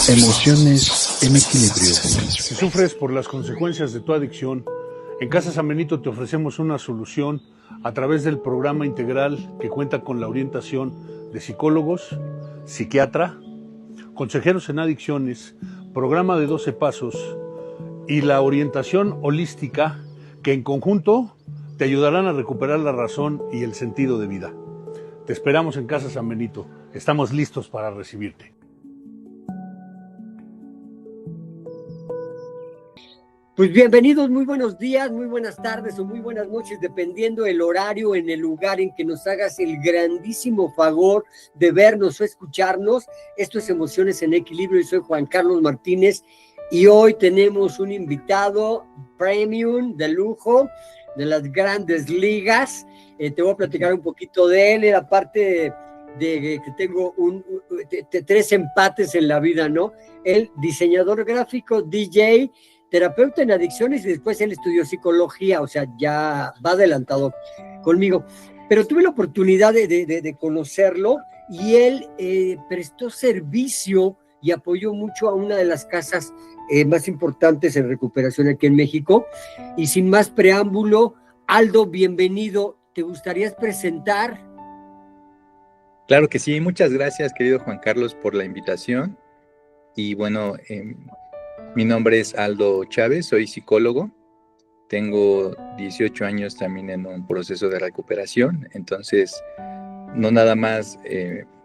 Emociones en equilibrio. Si sufres por las consecuencias de tu adicción, en Casa San Benito te ofrecemos una solución a través del programa integral que cuenta con la orientación de psicólogos, psiquiatra, consejeros en adicciones, programa de 12 pasos y la orientación holística que en conjunto te ayudarán a recuperar la razón y el sentido de vida. Te esperamos en Casa San Benito. Estamos listos para recibirte. Pues bienvenidos, muy buenos días, muy buenas tardes o muy buenas noches, dependiendo el horario, en el lugar en que nos hagas el grandísimo favor de vernos o escucharnos. Esto es Emociones en Equilibrio y soy Juan Carlos Martínez y hoy tenemos un invitado premium de lujo de las grandes ligas. Te voy a platicar un poquito de él, era parte de que tengo tres empates en la vida, ¿no? El diseñador gráfico, DJ, terapeuta en adicciones y después él estudió psicología, o sea, ya va adelantado conmigo. Pero tuve la oportunidad de conocerlo y él prestó servicio y apoyó mucho a una de las casas más importantes en recuperación aquí en México. Y sin más preámbulo, Aldo, bienvenido. ¿Te gustaría presentar? Claro que sí, muchas gracias, querido Juan Carlos, por la invitación. Y bueno, mi nombre es Aldo Chávez, soy psicólogo, tengo 18 años también en un proceso de recuperación, entonces no nada más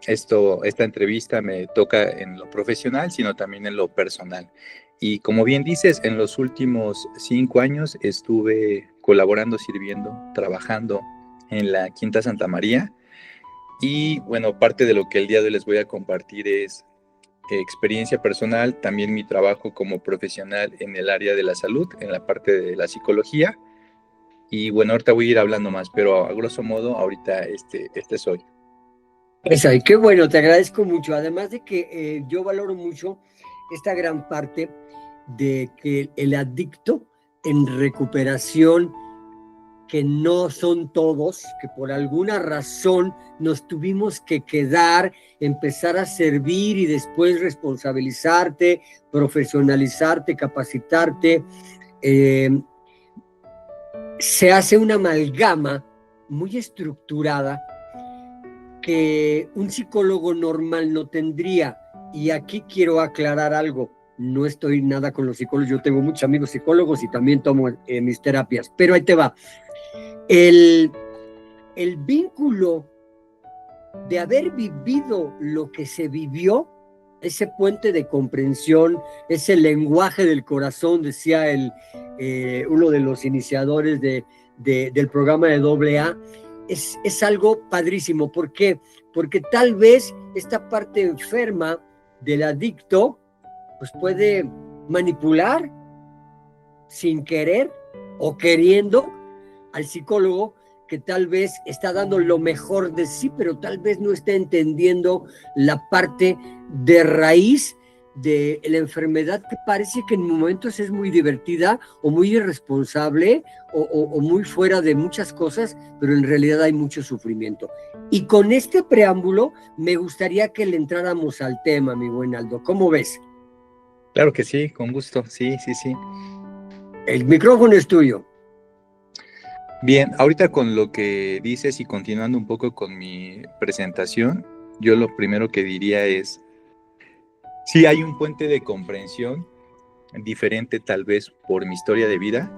esta entrevista me toca en lo profesional, sino también en lo personal. Y como bien dices, en los últimos 5 años estuve colaborando, sirviendo, trabajando en la Quinta Santa María y bueno, parte de lo que el día de hoy les voy a compartir es experiencia personal, también mi trabajo como profesional en el área de la salud, en la parte de la psicología. Y bueno, ahorita voy a ir hablando más, pero a grosso modo, ahorita este soy. Esa, y qué bueno, te agradezco mucho. Además de que yo valoro mucho esta gran parte de que el adicto en recuperación, que no son todos, que por alguna razón nos tuvimos que quedar, empezar a servir y después responsabilizarte, profesionalizarte, capacitarte. Se hace una amalgama muy estructurada que un psicólogo normal no tendría. Y aquí quiero aclarar algo. No estoy nada con los psicólogos, yo tengo muchos amigos psicólogos y también tomo mis terapias, pero ahí te va. El vínculo de haber vivido lo que se vivió, ese puente de comprensión, ese lenguaje del corazón, decía uno de los iniciadores del programa de AA, es algo padrísimo. ¿Por qué? Porque tal vez esta parte enferma del adicto pues puede manipular sin querer o queriendo al psicólogo, que tal vez está dando lo mejor de sí, pero tal vez no está entendiendo la parte de raíz de la enfermedad, que parece que en momentos es muy divertida o muy irresponsable o muy fuera de muchas cosas, pero en realidad hay mucho sufrimiento. Y con este preámbulo me gustaría que le entráramos al tema, mi buen Aldo. ¿Cómo ves? Claro que sí, con gusto, sí. El micrófono es tuyo. Bien, ahorita con lo que dices y continuando un poco con mi presentación, yo lo primero que diría es, sí hay un puente de comprensión diferente tal vez por mi historia de vida,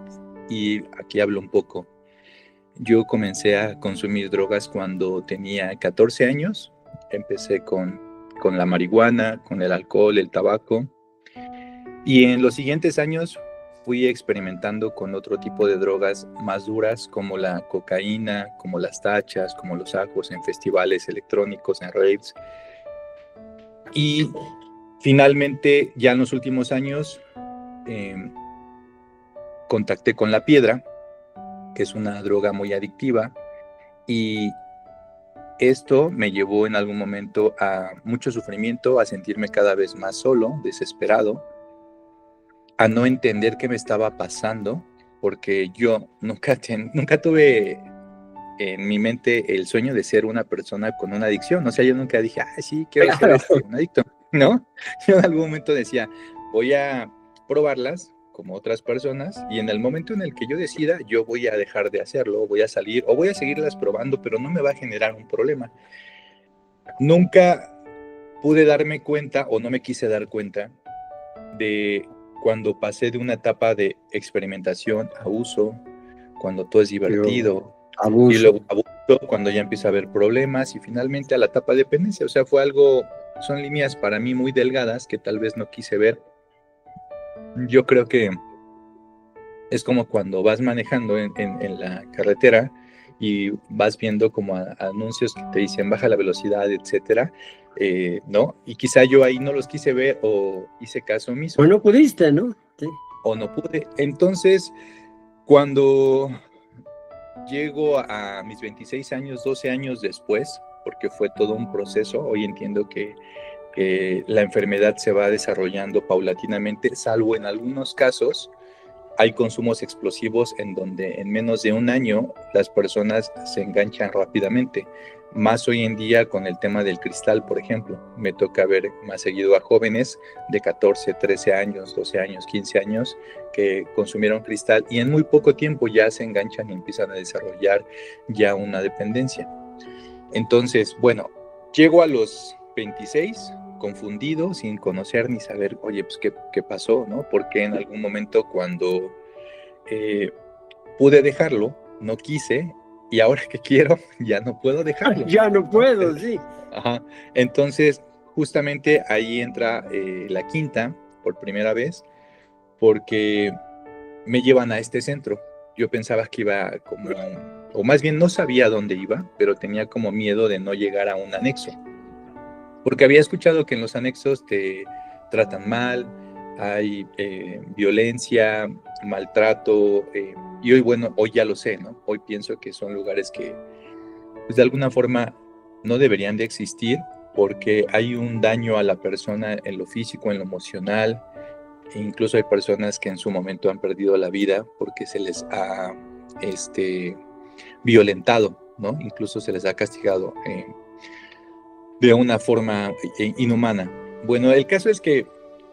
y aquí hablo un poco. Yo comencé a consumir drogas cuando tenía 14 años, empecé con la marihuana, con el alcohol, el tabaco, y en los siguientes años fui experimentando con otro tipo de drogas más duras, como la cocaína, como las tachas, como los ajos, en festivales electrónicos, en raves. Y finalmente, ya en los últimos años, contacté con la piedra, que es una droga muy adictiva, y esto me llevó en algún momento a mucho sufrimiento, a sentirme cada vez más solo, desesperado, a no entender qué me estaba pasando, porque yo nunca tuve en mi mente el sueño de ser una persona con una adicción. O sea, yo nunca dije, sí, quiero ser un adicto, ¿no? Yo en algún momento decía, voy a probarlas como otras personas y en el momento en el que yo decida, yo voy a dejar de hacerlo, voy a salir o voy a seguirlas probando, pero no me va a generar un problema. Nunca pude darme cuenta o no me quise dar cuenta de cuando pasé de una etapa de experimentación a uso, cuando todo es divertido, abuso. Y luego abuso cuando ya empieza a haber problemas y finalmente a la etapa de dependencia. O sea, fue algo, son líneas para mí muy delgadas que tal vez no quise ver. Yo creo que es como cuando vas manejando en la carretera y vas viendo como anuncios que te dicen baja la velocidad, etcétera, ¿no? Y quizá yo ahí no los quise ver o hice caso omiso. O no pudiste, ¿no? Sí. O no pude. Entonces, cuando llego a mis 26 años, 12 años después, porque fue todo un proceso, hoy entiendo que la enfermedad se va desarrollando paulatinamente, salvo en algunos casos hay consumos explosivos en donde en menos de un año las personas se enganchan rápidamente. Más hoy en día con el tema del cristal, por ejemplo. Me toca ver más seguido a jóvenes de 14, 13 años, 12 años, 15 años que consumieron cristal y en muy poco tiempo ya se enganchan y empiezan a desarrollar ya una dependencia. Entonces, bueno, llego a los 26 confundido, sin conocer ni saber, oye, pues qué pasó, ¿no? Porque en algún momento cuando pude dejarlo, no quise, y ahora que quiero, ya no puedo dejarlo. Ya no puedo, sí. Ajá. Entonces, justamente ahí entra la quinta, por primera vez, porque me llevan a este centro. Yo pensaba que iba como, o más bien no sabía dónde iba, pero tenía como miedo de no llegar a un anexo. Porque había escuchado que en los anexos te tratan mal, hay violencia, maltrato, y hoy, bueno, hoy ya lo sé, ¿no? Hoy pienso que son lugares que, pues de alguna forma, no deberían de existir porque hay un daño a la persona en lo físico, en lo emocional, e incluso hay personas que en su momento han perdido la vida porque se les ha violentado, ¿no? Incluso se les ha castigado de una forma inhumana. Bueno, el caso es que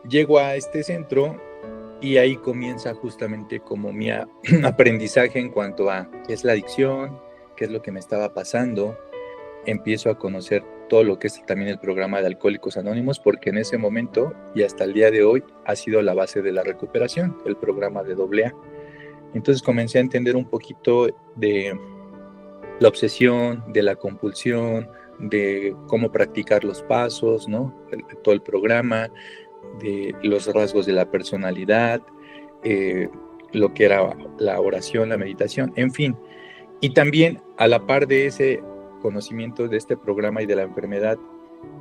llego a este centro y ahí comienza justamente como mi aprendizaje en cuanto a qué es la adicción, qué es lo que me estaba pasando. Empiezo a conocer todo lo que es también el programa de Alcohólicos Anónimos, porque en ese momento y hasta el día de hoy ha sido la base de la recuperación, el programa de AA. Entonces comencé a entender un poquito de la obsesión, de la compulsión, de cómo practicar los pasos, ¿no? Todo el programa, de los rasgos de la personalidad, lo que era la oración, la meditación, en fin. Y también a la par de ese conocimiento de este programa y de la enfermedad,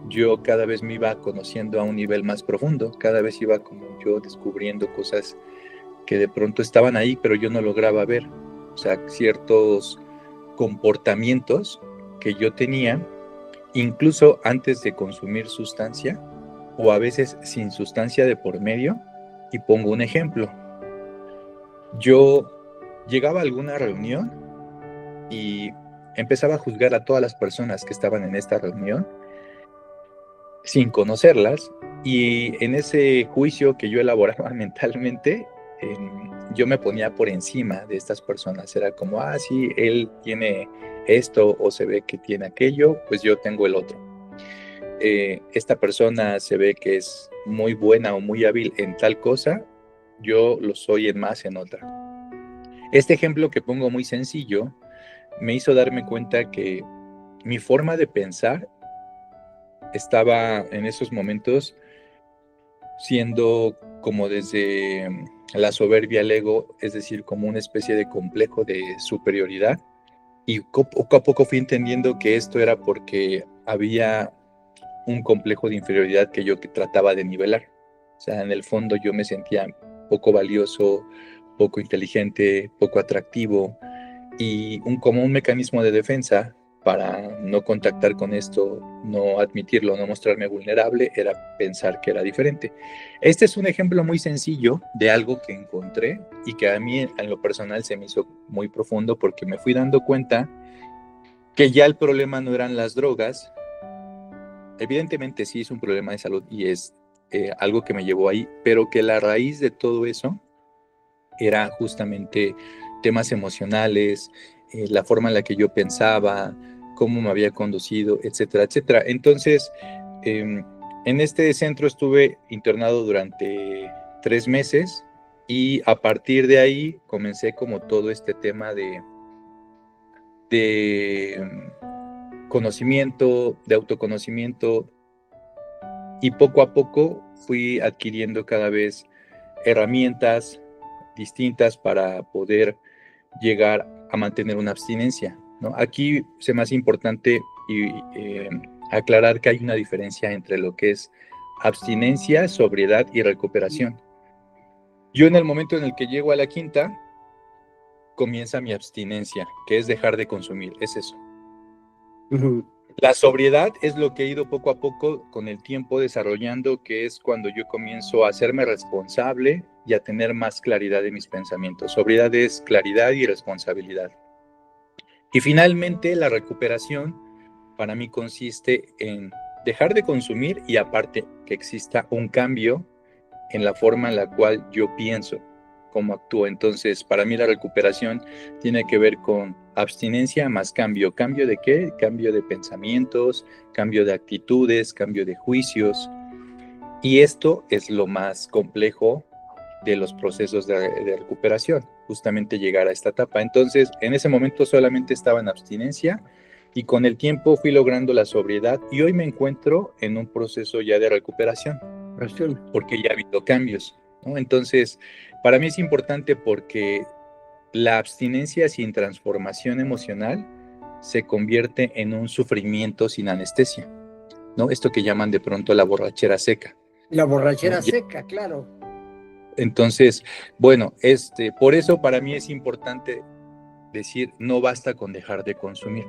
yo cada vez me iba conociendo a un nivel más profundo, cada vez iba como yo descubriendo cosas que de pronto estaban ahí, pero yo no lograba ver. O sea, ciertos comportamientos que yo tenía, incluso antes de consumir sustancia, o a veces sin sustancia de por medio. Y pongo un ejemplo. Yo llegaba a alguna reunión y empezaba a juzgar a todas las personas que estaban en esta reunión sin conocerlas, y en ese juicio que yo elaboraba mentalmente, yo me ponía por encima de estas personas. Era como, sí, él tiene esto o se ve que tiene aquello, pues yo tengo el otro. Esta persona se ve que es muy buena o muy hábil en tal cosa, yo lo soy en más en otra. Este ejemplo que pongo muy sencillo me hizo darme cuenta que mi forma de pensar estaba en esos momentos siendo como desde la soberbia, el ego, es decir, como una especie de complejo de superioridad. Y poco a poco fui entendiendo que esto era porque había un complejo de inferioridad que yo trataba de nivelar. O sea, en el fondo yo me sentía poco valioso, poco inteligente, poco atractivo, y como un mecanismo de defensa para no contactar con esto, no admitirlo, no mostrarme vulnerable, era pensar que era diferente. Este es un ejemplo muy sencillo de algo que encontré y que a mí en lo personal se me hizo muy profundo, porque me fui dando cuenta que ya el problema no eran las drogas. Evidentemente sí es un problema de salud y es algo que me llevó ahí, pero que la raíz de todo eso era justamente temas emocionales, la forma en la que yo pensaba, cómo me había conducido, etcétera, etcétera. Entonces, en este centro estuve internado durante 3 meses y a partir de ahí comencé como todo este tema de conocimiento, de autoconocimiento, y poco a poco fui adquiriendo cada vez herramientas distintas para poder llegar a mantener una abstinencia, ¿no? Aquí se me hace importante aclarar que hay una diferencia entre lo que es abstinencia, sobriedad y recuperación. Yo en el momento en el que llego a la quinta, comienza mi abstinencia, que es dejar de consumir, es eso. Ujú. La sobriedad es lo que he ido poco a poco con el tiempo desarrollando, que es cuando yo comienzo a hacerme responsable y a tener más claridad de mis pensamientos. Sobriedad es claridad y responsabilidad. Y finalmente la recuperación para mí consiste en dejar de consumir y aparte que exista un cambio en la forma en la cual yo pienso, cómo actúo. Entonces, para mí la recuperación tiene que ver con abstinencia más cambio. ¿Cambio de qué? Cambio de pensamientos, cambio de actitudes, cambio de juicios. Y esto es lo más complejo de los procesos de recuperación, justamente llegar a esta etapa. Entonces, en ese momento solamente estaba en abstinencia y con el tiempo fui logrando la sobriedad y hoy me encuentro en un proceso ya de recuperación, porque ya ha habido cambios, ¿no? Entonces, para mí es importante porque la abstinencia sin transformación emocional se convierte en un sufrimiento sin anestesia, ¿no? Esto que llaman de pronto la borrachera seca. La borrachera ¿no? seca, claro. Entonces, bueno, por eso para mí es importante decir, no basta con dejar de consumir,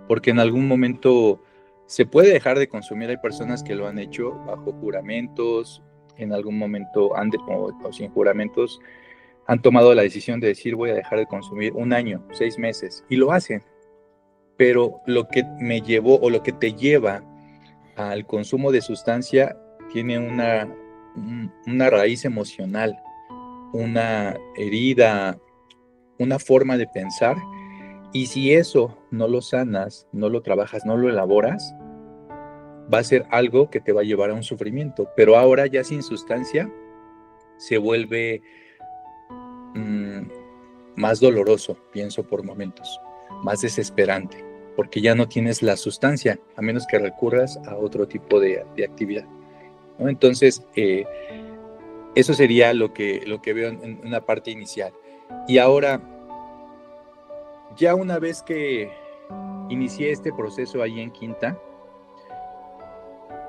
porque en algún momento se puede dejar de consumir. Hay personas que lo han hecho bajo juramentos, en algún momento o sin juramentos, han tomado la decisión de decir voy a dejar de consumir 1 año, 6 meses, y lo hacen. Pero lo que me llevó o lo que te lleva al consumo de sustancia tiene una raíz emocional, una herida, una forma de pensar, y si eso no lo sanas, no lo trabajas, no lo elaboras, va a ser algo que te va a llevar a un sufrimiento. Pero ahora ya sin sustancia se vuelve más doloroso, pienso por momentos, más desesperante, porque ya no tienes la sustancia, a menos que recurras a otro tipo de actividad, ¿no? Entonces, eso sería lo que veo en una parte inicial. Y ahora, ya una vez que inicié este proceso ahí en Quinta,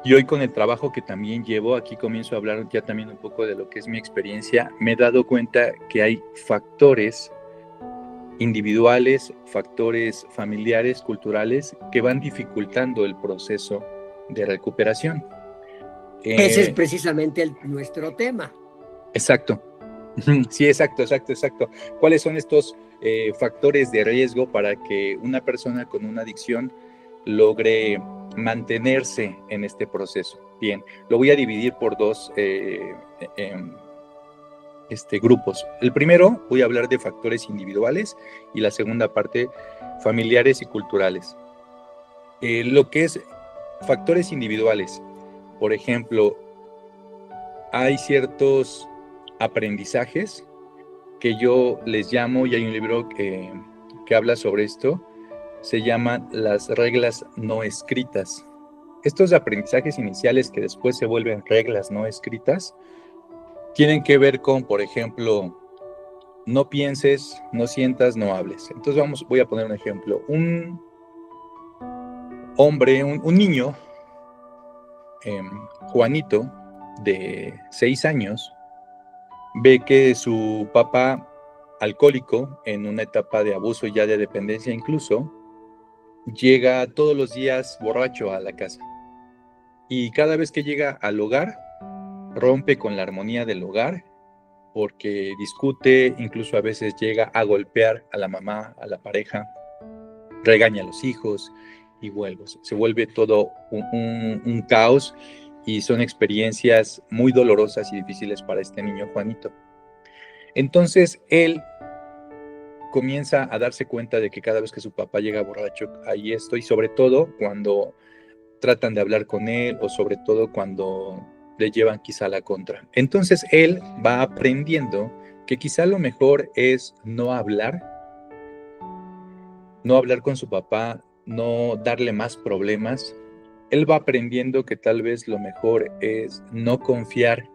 y hoy con el trabajo que también llevo, aquí comienzo a hablar ya también un poco de lo que es mi experiencia, me he dado cuenta que hay factores individuales, factores familiares, culturales, que van dificultando el proceso de recuperación. Ese es precisamente nuestro tema. Exacto. Sí, exacto. ¿Cuáles son estos factores de riesgo para que una persona con una adicción logre mantenerse en este proceso? Bien, lo voy a dividir por 2 grupos. El primero, voy a hablar de factores individuales y la segunda parte, familiares y culturales. Lo que es factores individuales, por ejemplo, hay ciertos aprendizajes que yo les llamo, y hay un libro que habla sobre esto, se llaman las reglas no escritas. Estos aprendizajes iniciales que después se vuelven reglas no escritas, tienen que ver con, por ejemplo, no pienses, no sientas, no hables. Entonces voy a poner un ejemplo. Un hombre, un niño, Juanito, de 6 años, ve que su papá, alcohólico, en una etapa de abuso y ya de dependencia incluso, llega todos los días borracho a la casa. Y cada vez que llega al hogar, rompe con la armonía del hogar, porque discute, incluso a veces llega a golpear a la mamá, a la pareja. regaña a los hijos y se vuelve todo un caos y son experiencias muy dolorosas y difíciles para este niño Juanito. Entonces él comienza a darse cuenta de que cada vez que su papá llega borracho hay esto, y sobre todo cuando tratan de hablar con él, o sobre todo cuando le llevan quizá la contra. Entonces él va aprendiendo que quizá lo mejor es no hablar con su papá, no darle más problemas. Él va aprendiendo que tal vez lo mejor es no confiar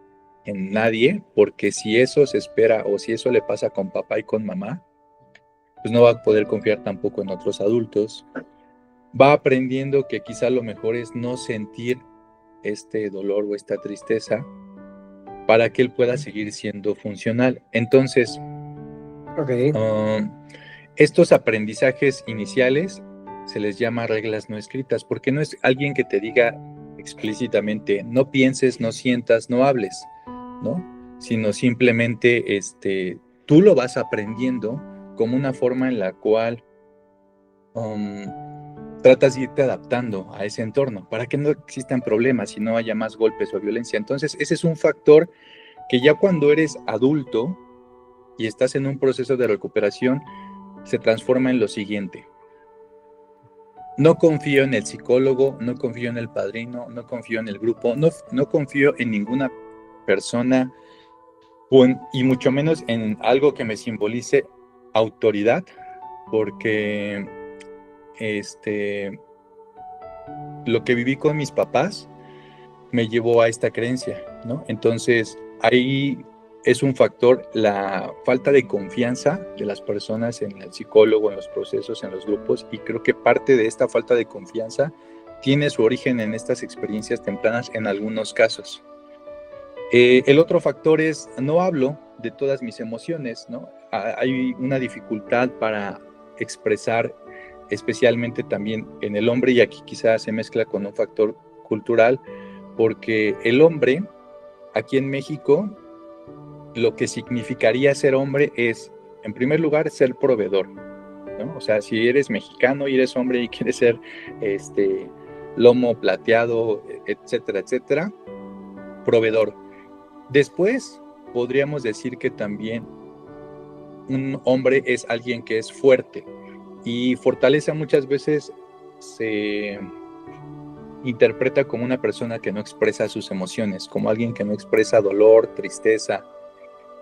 en nadie, porque si eso se espera o si eso le pasa con papá y con mamá, pues no va a poder confiar tampoco en otros adultos. Va aprendiendo que quizá lo mejor es no sentir este dolor o esta tristeza para que él pueda seguir siendo funcional. Entonces, estos aprendizajes iniciales se les llama reglas no escritas, porque no es alguien que te diga explícitamente, no pienses, no sientas, no hables, ¿no? Sino simplemente tú lo vas aprendiendo como una forma en la cual tratas de irte adaptando a ese entorno para que no existan problemas y no haya más golpes o violencia. Entonces, ese es un factor que ya cuando eres adulto y estás en un proceso de recuperación, se transforma en lo siguiente. No confío en el psicólogo, no confío en el padrino, no confío en el grupo, no confío en ninguna persona, y mucho menos en algo que me simbolice autoridad, porque lo que viví con mis papás me llevó a esta creencia, ¿no? Entonces, ahí es un factor la falta de confianza de las personas en el psicólogo, en los procesos, en los grupos, y creo que parte de esta falta de confianza tiene su origen en estas experiencias tempranas en algunos casos. El otro factor es, no hablo de todas mis emociones, ¿no? Hay una dificultad para expresar, especialmente también en el hombre, y aquí quizás se mezcla con un factor cultural, porque el hombre, aquí en México, lo que significaría ser hombre es, en primer lugar, ser proveedor, ¿no? O sea, si eres mexicano y eres hombre y quieres ser lomo plateado, etcétera, etcétera, proveedor. Después, podríamos decir que también un hombre es alguien que es fuerte, y fortaleza muchas veces se interpreta como una persona que no expresa sus emociones, como alguien que no expresa dolor, tristeza.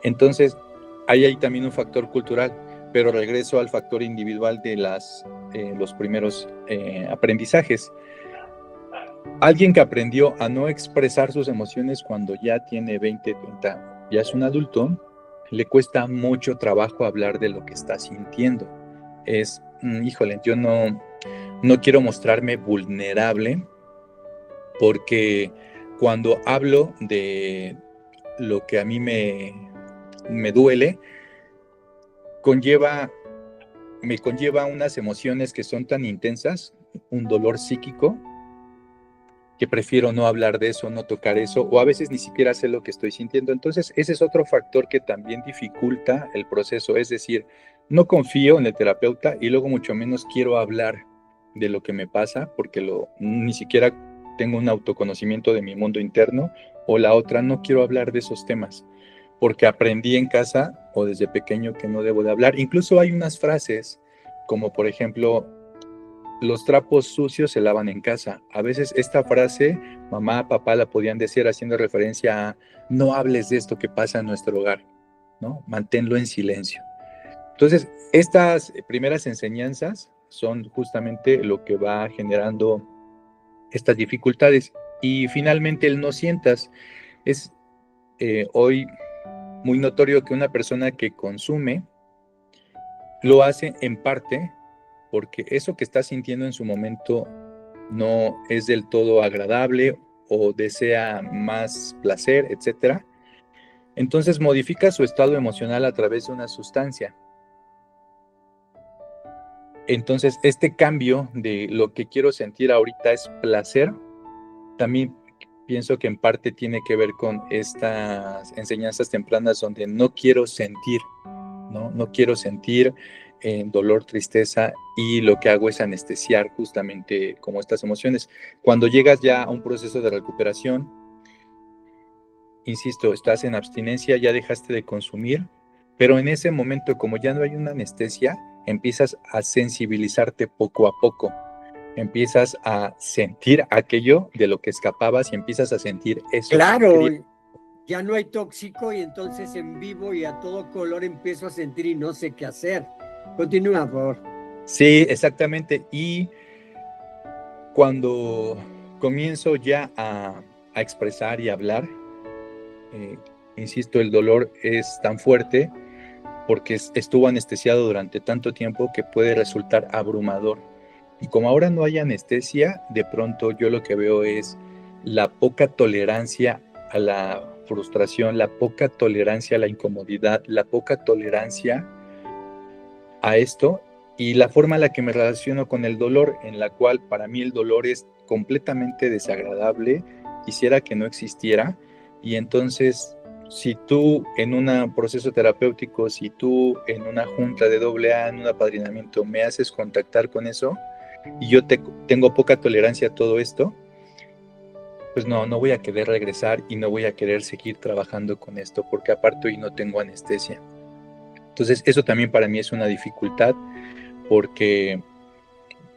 Entonces, ahí hay también un factor cultural, pero regreso al factor individual de los primeros aprendizajes. Alguien que aprendió a no expresar sus emociones cuando ya tiene 20, 30, ya es un adulto, le cuesta mucho trabajo hablar de lo que está sintiendo. Híjole, yo no quiero mostrarme vulnerable, porque cuando hablo de lo que a mí me duele, me conlleva unas emociones que son tan intensas, un dolor psíquico, que prefiero no hablar de eso, no tocar eso, o a veces ni siquiera sé lo que estoy sintiendo. Entonces, ese es otro factor que también dificulta el proceso, es decir, no confío en el terapeuta y luego mucho menos quiero hablar de lo que me pasa, porque ni siquiera tengo un autoconocimiento de mi mundo interno, o la otra, no quiero hablar de esos temas, porque aprendí en casa o desde pequeño que no debo de hablar. Incluso hay unas frases, como por ejemplo, los trapos sucios se lavan en casa. A veces esta frase, mamá, papá la podían decir haciendo referencia a, no hables de esto que pasa en nuestro hogar, ¿no? Manténlo en silencio. Entonces, estas primeras enseñanzas son justamente lo que va generando estas dificultades. Y finalmente el no sientas. Es hoy muy notorio que una persona que consume lo hace en parte porque eso que está sintiendo en su momento no es del todo agradable o desea más placer, etc. Entonces modifica su estado emocional a través de una sustancia. Entonces este cambio de lo que quiero sentir ahorita es placer, también pienso que en parte tiene que ver con estas enseñanzas tempranas donde no quiero sentir, ¿no? No quiero sentir, dolor, tristeza, y lo que hago es anestesiar justamente como estas emociones. Cuando llegas ya a un proceso de recuperación, insisto, estás en abstinencia, ya dejaste de consumir, pero en ese momento, como ya no hay una anestesia, empiezas a sensibilizarte poco a poco, empiezas a sentir aquello de lo que escapabas y empiezas a sentir eso. Claro, ya no hay tóxico y entonces en vivo y a todo color empiezo a sentir y no sé qué hacer. Continúa, por favor. Sí, exactamente. Y cuando comienzo ya a expresar y hablar, insisto, el dolor es tan fuerte porque estuvo anestesiado durante tanto tiempo que puede resultar abrumador. Y como ahora no hay anestesia, de pronto yo lo que veo es la poca tolerancia a la frustración, la poca tolerancia a la incomodidad, la poca tolerancia a esto y la forma en la que me relaciono con el dolor, en la cual para mí el dolor es completamente desagradable, quisiera que no existiera. Y entonces, si tú en un proceso terapéutico, si tú en una junta de AA, en un apadrinamiento, me haces contactar con eso y yo tengo poca tolerancia a todo esto, pues no voy a querer regresar y no voy a querer seguir trabajando con esto, porque aparte hoy no tengo anestesia. Entonces, eso también para mí es una dificultad, porque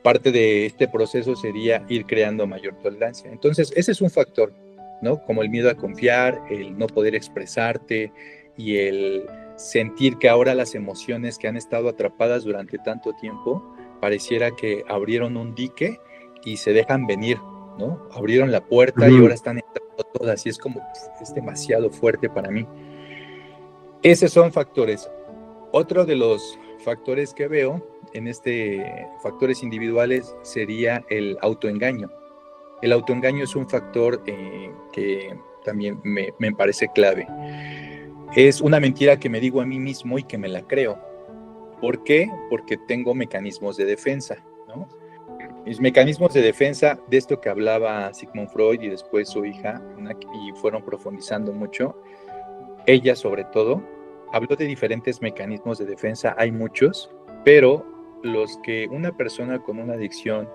parte de este proceso sería ir creando mayor tolerancia. Entonces, ese es un factor, ¿no? Como el miedo a confiar, el no poder expresarte y el sentir que ahora las emociones que han estado atrapadas durante tanto tiempo pareciera que abrieron un dique y se dejan venir, ¿no? Abrieron la puerta y ahora están entrando todas y es como, es demasiado fuerte para mí. Esos son factores. Otro de los factores que veo en factores individuales sería el autoengaño. El autoengaño es un factor que también me parece clave. Es una mentira que me digo a mí mismo y que me la creo. ¿Por qué? Porque tengo mecanismos de defensa, ¿no? Mis mecanismos de defensa, de esto que hablaba Sigmund Freud y después su hija, y fueron profundizando mucho, ella sobre todo, habló de diferentes mecanismos de defensa, hay muchos, pero los que una persona con una adicción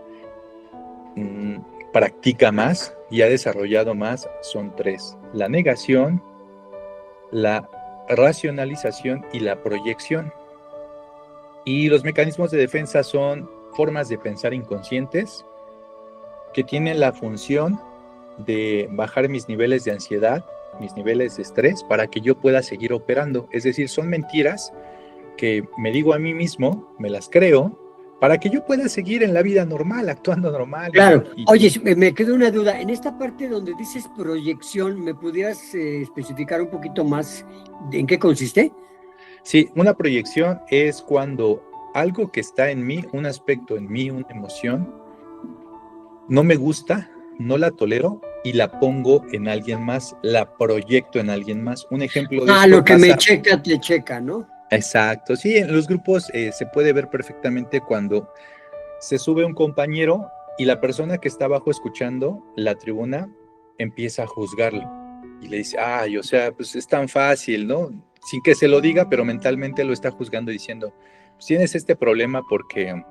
practica más y ha desarrollado más son 3: la negación, la racionalización y la proyección. Y los mecanismos de defensa son formas de pensar inconscientes que tienen la función de bajar mis niveles de ansiedad, mis niveles de estrés, para que yo pueda seguir operando. Es decir, son mentiras que me digo a mí mismo, me las creo, para que yo pueda seguir en la vida normal, actuando normal. Claro. Oye, me quedó una duda. En esta parte donde dices proyección, ¿me pudieras especificar un poquito más en qué consiste? Sí, una proyección es cuando algo que está en mí, un aspecto en mí, una emoción, no me gusta, no la tolero y la pongo en alguien más, la proyecto en alguien más. Un ejemplo de esto lo que me checa, te checa, ¿no? Exacto, sí, en los grupos se puede ver perfectamente cuando se sube un compañero y la persona que está abajo escuchando la tribuna empieza a juzgarlo y le dice, ay, o sea, pues es tan fácil, ¿no? Sin que se lo diga, pero mentalmente lo está juzgando diciendo, pues tienes este problema porque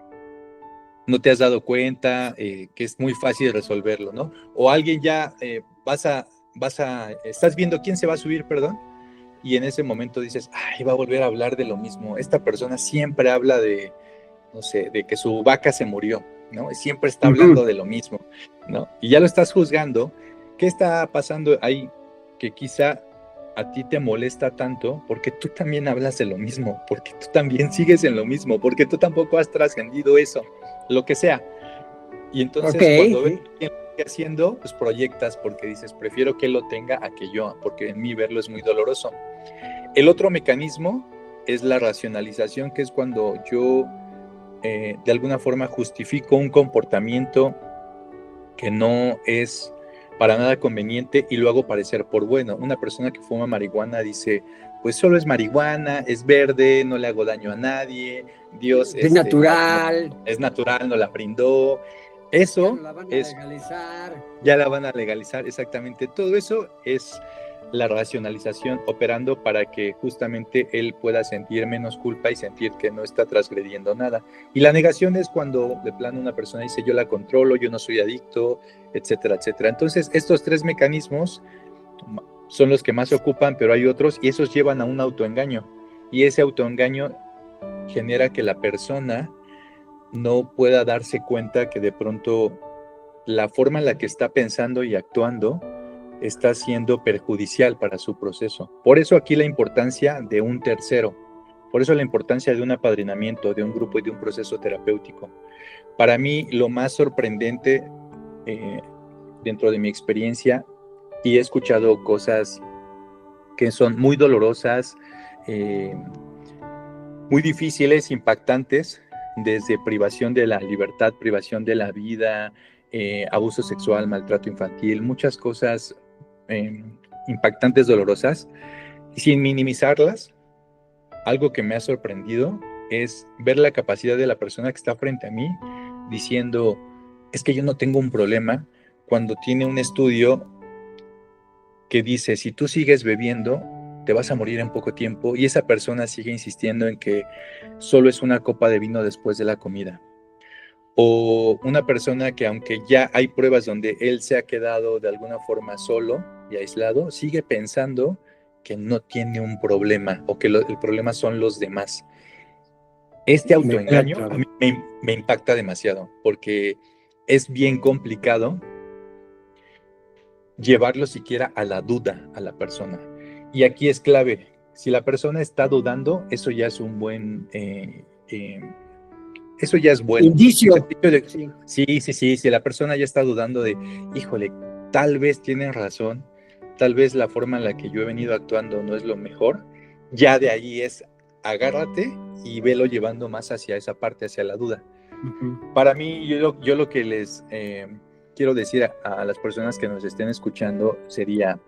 no te has dado cuenta, que es muy fácil resolverlo, ¿no? O alguien ya estás viendo quién se va a subir, perdón, y en ese momento dices, ay, va a volver a hablar de lo mismo. Esta persona siempre habla de, no sé, de que su vaca se murió, ¿no? Y siempre está hablando de lo mismo, ¿no? Y ya lo estás juzgando. ¿Qué está pasando ahí? Que quizá a ti te molesta tanto porque tú también hablas de lo mismo, porque tú también sigues en lo mismo, porque tú tampoco has trascendido eso, lo que sea. Y entonces cuando ves quién lo está haciendo, pues proyectas porque dices, prefiero que él lo tenga a que yo, porque en mí verlo es muy doloroso. El otro mecanismo es la racionalización, que es cuando yo de alguna forma justifico un comportamiento que no es para nada conveniente y lo hago parecer por bueno. Una persona que fuma marihuana dice, pues solo es marihuana, es verde, no le hago daño a nadie, Dios es natural. Es natural, no la brindó. Eso ya la van a legalizar. Ya la van a legalizar, exactamente. Todo eso es la racionalización operando para que justamente él pueda sentir menos culpa y sentir que no está transgrediendo nada. Y la negación es cuando de plano una persona dice yo la controlo, yo no soy adicto, etcétera, etcétera. Entonces estos 3 mecanismos son los que más se ocupan, pero hay otros y esos llevan a un autoengaño. Y ese autoengaño genera que la persona no pueda darse cuenta que de pronto la forma en la que está pensando y actuando está siendo perjudicial para su proceso. Por eso aquí la importancia de un tercero, por eso la importancia de un apadrinamiento, de un grupo y de un proceso terapéutico. Para mí lo más sorprendente dentro de mi experiencia, y he escuchado cosas que son muy dolorosas, muy difíciles, impactantes, desde privación de la libertad, privación de la vida, abuso sexual, maltrato infantil, muchas cosas impactantes, dolorosas, sin minimizarlas. Algo que me ha sorprendido es ver la capacidad de la persona que está frente a mí diciendo, es que yo no tengo un problema, cuando tiene un estudio que dice, si tú sigues bebiendo, te vas a morir en poco tiempo, y esa persona sigue insistiendo en que solo es una copa de vino después de la comida. O una persona que, aunque ya hay pruebas donde él se ha quedado de alguna forma solo y aislado, sigue pensando que no tiene un problema o que el problema son los demás. Este autoengaño a mí me impacta demasiado porque es bien complicado llevarlo siquiera a la duda a la persona. Y aquí es clave, si la persona está dudando, eso ya es un buen... eso ya es bueno. Indicio. Sí, si la persona ya está dudando de, híjole, tal vez tienen razón, tal vez la forma en la que yo he venido actuando no es lo mejor, ya de ahí es agárrate y velo llevando más hacia esa parte, hacia la duda. Uh-huh. Para mí, yo lo que les quiero decir a las personas que nos estén escuchando sería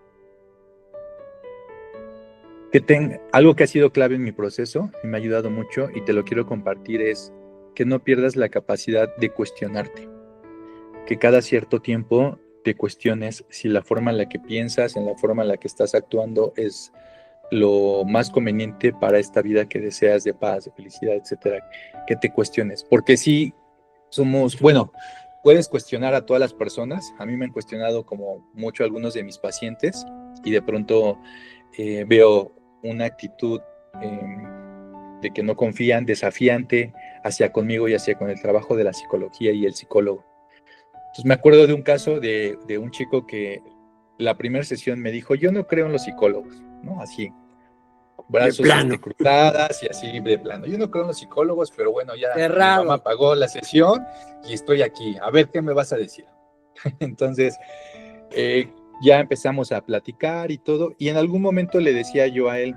que algo que ha sido clave en mi proceso y me ha ayudado mucho y te lo quiero compartir es que no pierdas la capacidad de cuestionarte, que cada cierto tiempo te cuestiones si la forma en la que piensas, en la forma en la que estás actuando es lo más conveniente para esta vida que deseas de paz, de felicidad, etcétera, que te cuestiones, porque sí somos, bueno, puedes cuestionar a todas las personas, a mí me han cuestionado como mucho algunos de mis pacientes y de pronto veo una actitud de que no confían, desafiante hacia conmigo y hacia con el trabajo de la psicología y el psicólogo. Entonces me acuerdo de un caso de un chico que la primera sesión me dijo, yo no creo en los psicólogos, ¿no? Así, brazos cruzadas y así de plano. Yo no creo en los psicólogos, pero bueno, ya mi mamá pagó la sesión y estoy aquí. A ver, ¿qué me vas a decir? Entonces, ya empezamos a platicar y todo, y en algún momento le decía yo a él,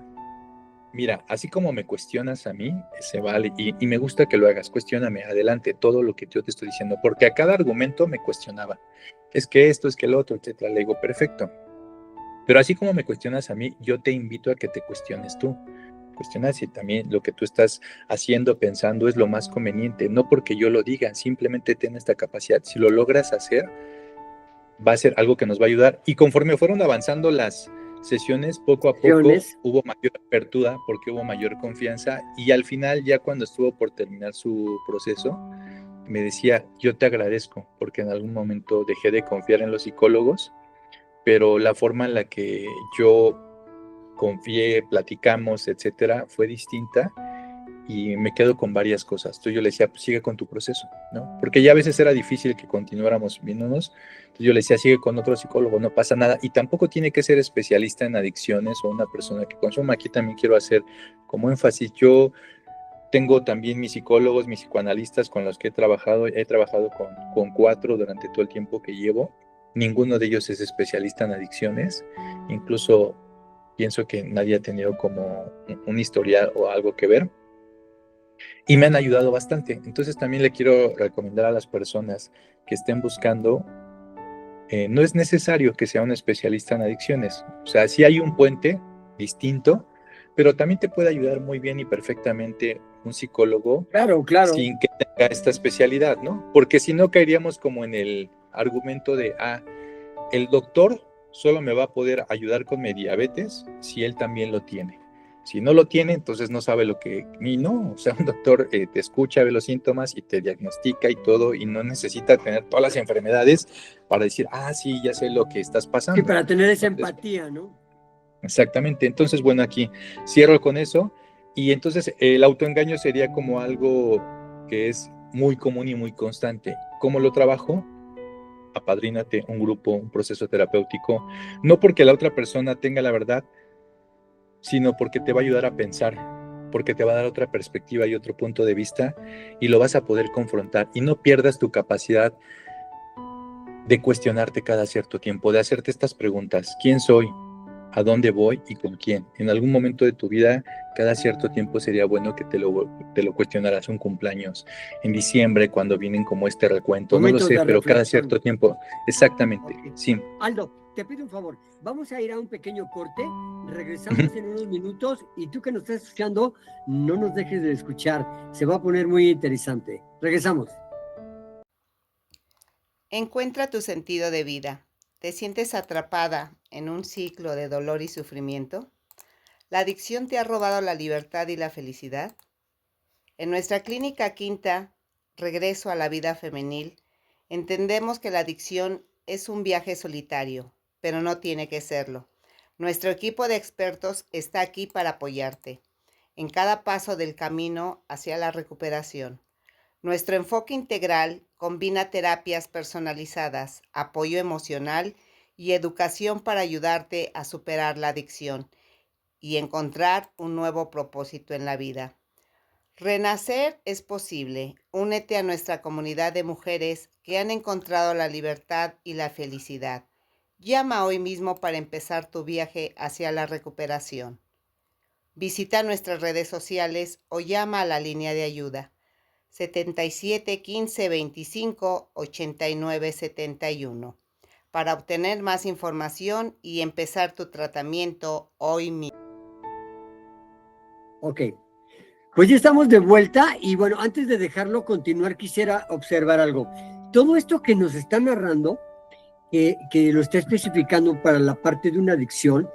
mira, así como me cuestionas a mí, se vale, y me gusta que lo hagas, cuestióname, adelante, todo lo que yo te estoy diciendo, porque a cada argumento me cuestionaba, es que esto, es que el otro, etcétera. Le digo, perfecto, pero así como me cuestionas a mí, yo te invito a que te cuestiones tú, cuestionas si también lo que tú estás haciendo, pensando es lo más conveniente, no porque yo lo diga, simplemente ten esta capacidad, si lo logras hacer, va a ser algo que nos va a ayudar, y conforme fueron avanzando las sesiones, poco a poco hubo mayor apertura porque hubo mayor confianza, y al final ya cuando estuvo por terminar su proceso me decía, yo te agradezco porque en algún momento dejé de confiar en los psicólogos, pero la forma en la que yo confié, platicamos, etcétera, fue distinta y me quedo con varias cosas. Entonces yo le decía, pues sigue con tu proceso, ¿no? Porque ya a veces era difícil que continuáramos viéndonos. Entonces yo le decía, sigue con otro psicólogo, no pasa nada. Y tampoco tiene que ser especialista en adicciones o una persona que consuma. Aquí también quiero hacer como énfasis. Yo tengo también mis psicólogos, mis psicoanalistas con los que he trabajado con 4 durante todo el tiempo que llevo. Ninguno de ellos es especialista en adicciones. Incluso pienso que nadie ha tenido como un historial o algo que ver. Y me han ayudado bastante. Entonces también le quiero recomendar a las personas que estén buscando, no es necesario que sea un especialista en adicciones. O sea, sí hay un puente distinto, pero también te puede ayudar muy bien y perfectamente un psicólogo, claro, sin que tenga esta especialidad, ¿no? Porque si no caeríamos como en el argumento de, el doctor solo me va a poder ayudar con mi diabetes si él también lo tiene. Si no lo tiene, entonces no sabe lo que, ni no, o sea, un doctor te escucha, ve los síntomas y te diagnostica y todo, y no necesita tener todas las enfermedades para decir, sí, ya sé lo que estás pasando. Sí, para tener esa entonces, empatía, ¿no? Exactamente, entonces bueno, aquí cierro con eso, y entonces el autoengaño sería como algo que es muy común y muy constante. ¿Cómo lo trabajo? Apadrínate un grupo, un proceso terapéutico, no porque la otra persona tenga la verdad, sino porque te va a ayudar a pensar, porque te va a dar otra perspectiva y otro punto de vista, y lo vas a poder confrontar, y no pierdas tu capacidad de cuestionarte cada cierto tiempo, de hacerte estas preguntas: ¿quién soy? ¿A dónde voy? ¿Y con quién? En algún momento de tu vida, cada cierto tiempo sería bueno que te lo cuestionaras. Un cumpleaños, en diciembre, cuando vienen como este recuento, no lo Momentos sé, de pero cada reflexión. cierto tiempo. Exactamente, Okay. sí. Aldo, te pido un favor, vamos a ir a un pequeño corte, regresamos en unos minutos, y tú que nos estás escuchando, no nos dejes de escuchar, se va a poner muy interesante. Regresamos. Encuentra tu sentido de vida. ¿Te sientes atrapada en un ciclo de dolor y sufrimiento? ¿La adicción te ha robado la libertad y la felicidad? En nuestra clínica Quinta, Regreso a la Vida Femenil, entendemos que la adicción es un viaje solitario, pero no tiene que serlo. Nuestro equipo de expertos está aquí para apoyarte en cada paso del camino hacia la recuperación. Nuestro enfoque integral combina terapias personalizadas, apoyo emocional y educación para ayudarte a superar la adicción y encontrar un nuevo propósito en la vida. Renacer es posible. Únete a nuestra comunidad de mujeres que han encontrado la libertad y la felicidad. Llama hoy mismo para empezar tu viaje hacia la recuperación. Visita nuestras redes sociales o llama a la línea de ayuda 77 15 25 89 71 para obtener más información y empezar tu tratamiento hoy mismo. Ok, pues ya estamos de vuelta, y bueno, antes de dejarlo continuar, quisiera observar algo. Todo esto que nos está narrando, que lo está especificando para la parte de una adicción,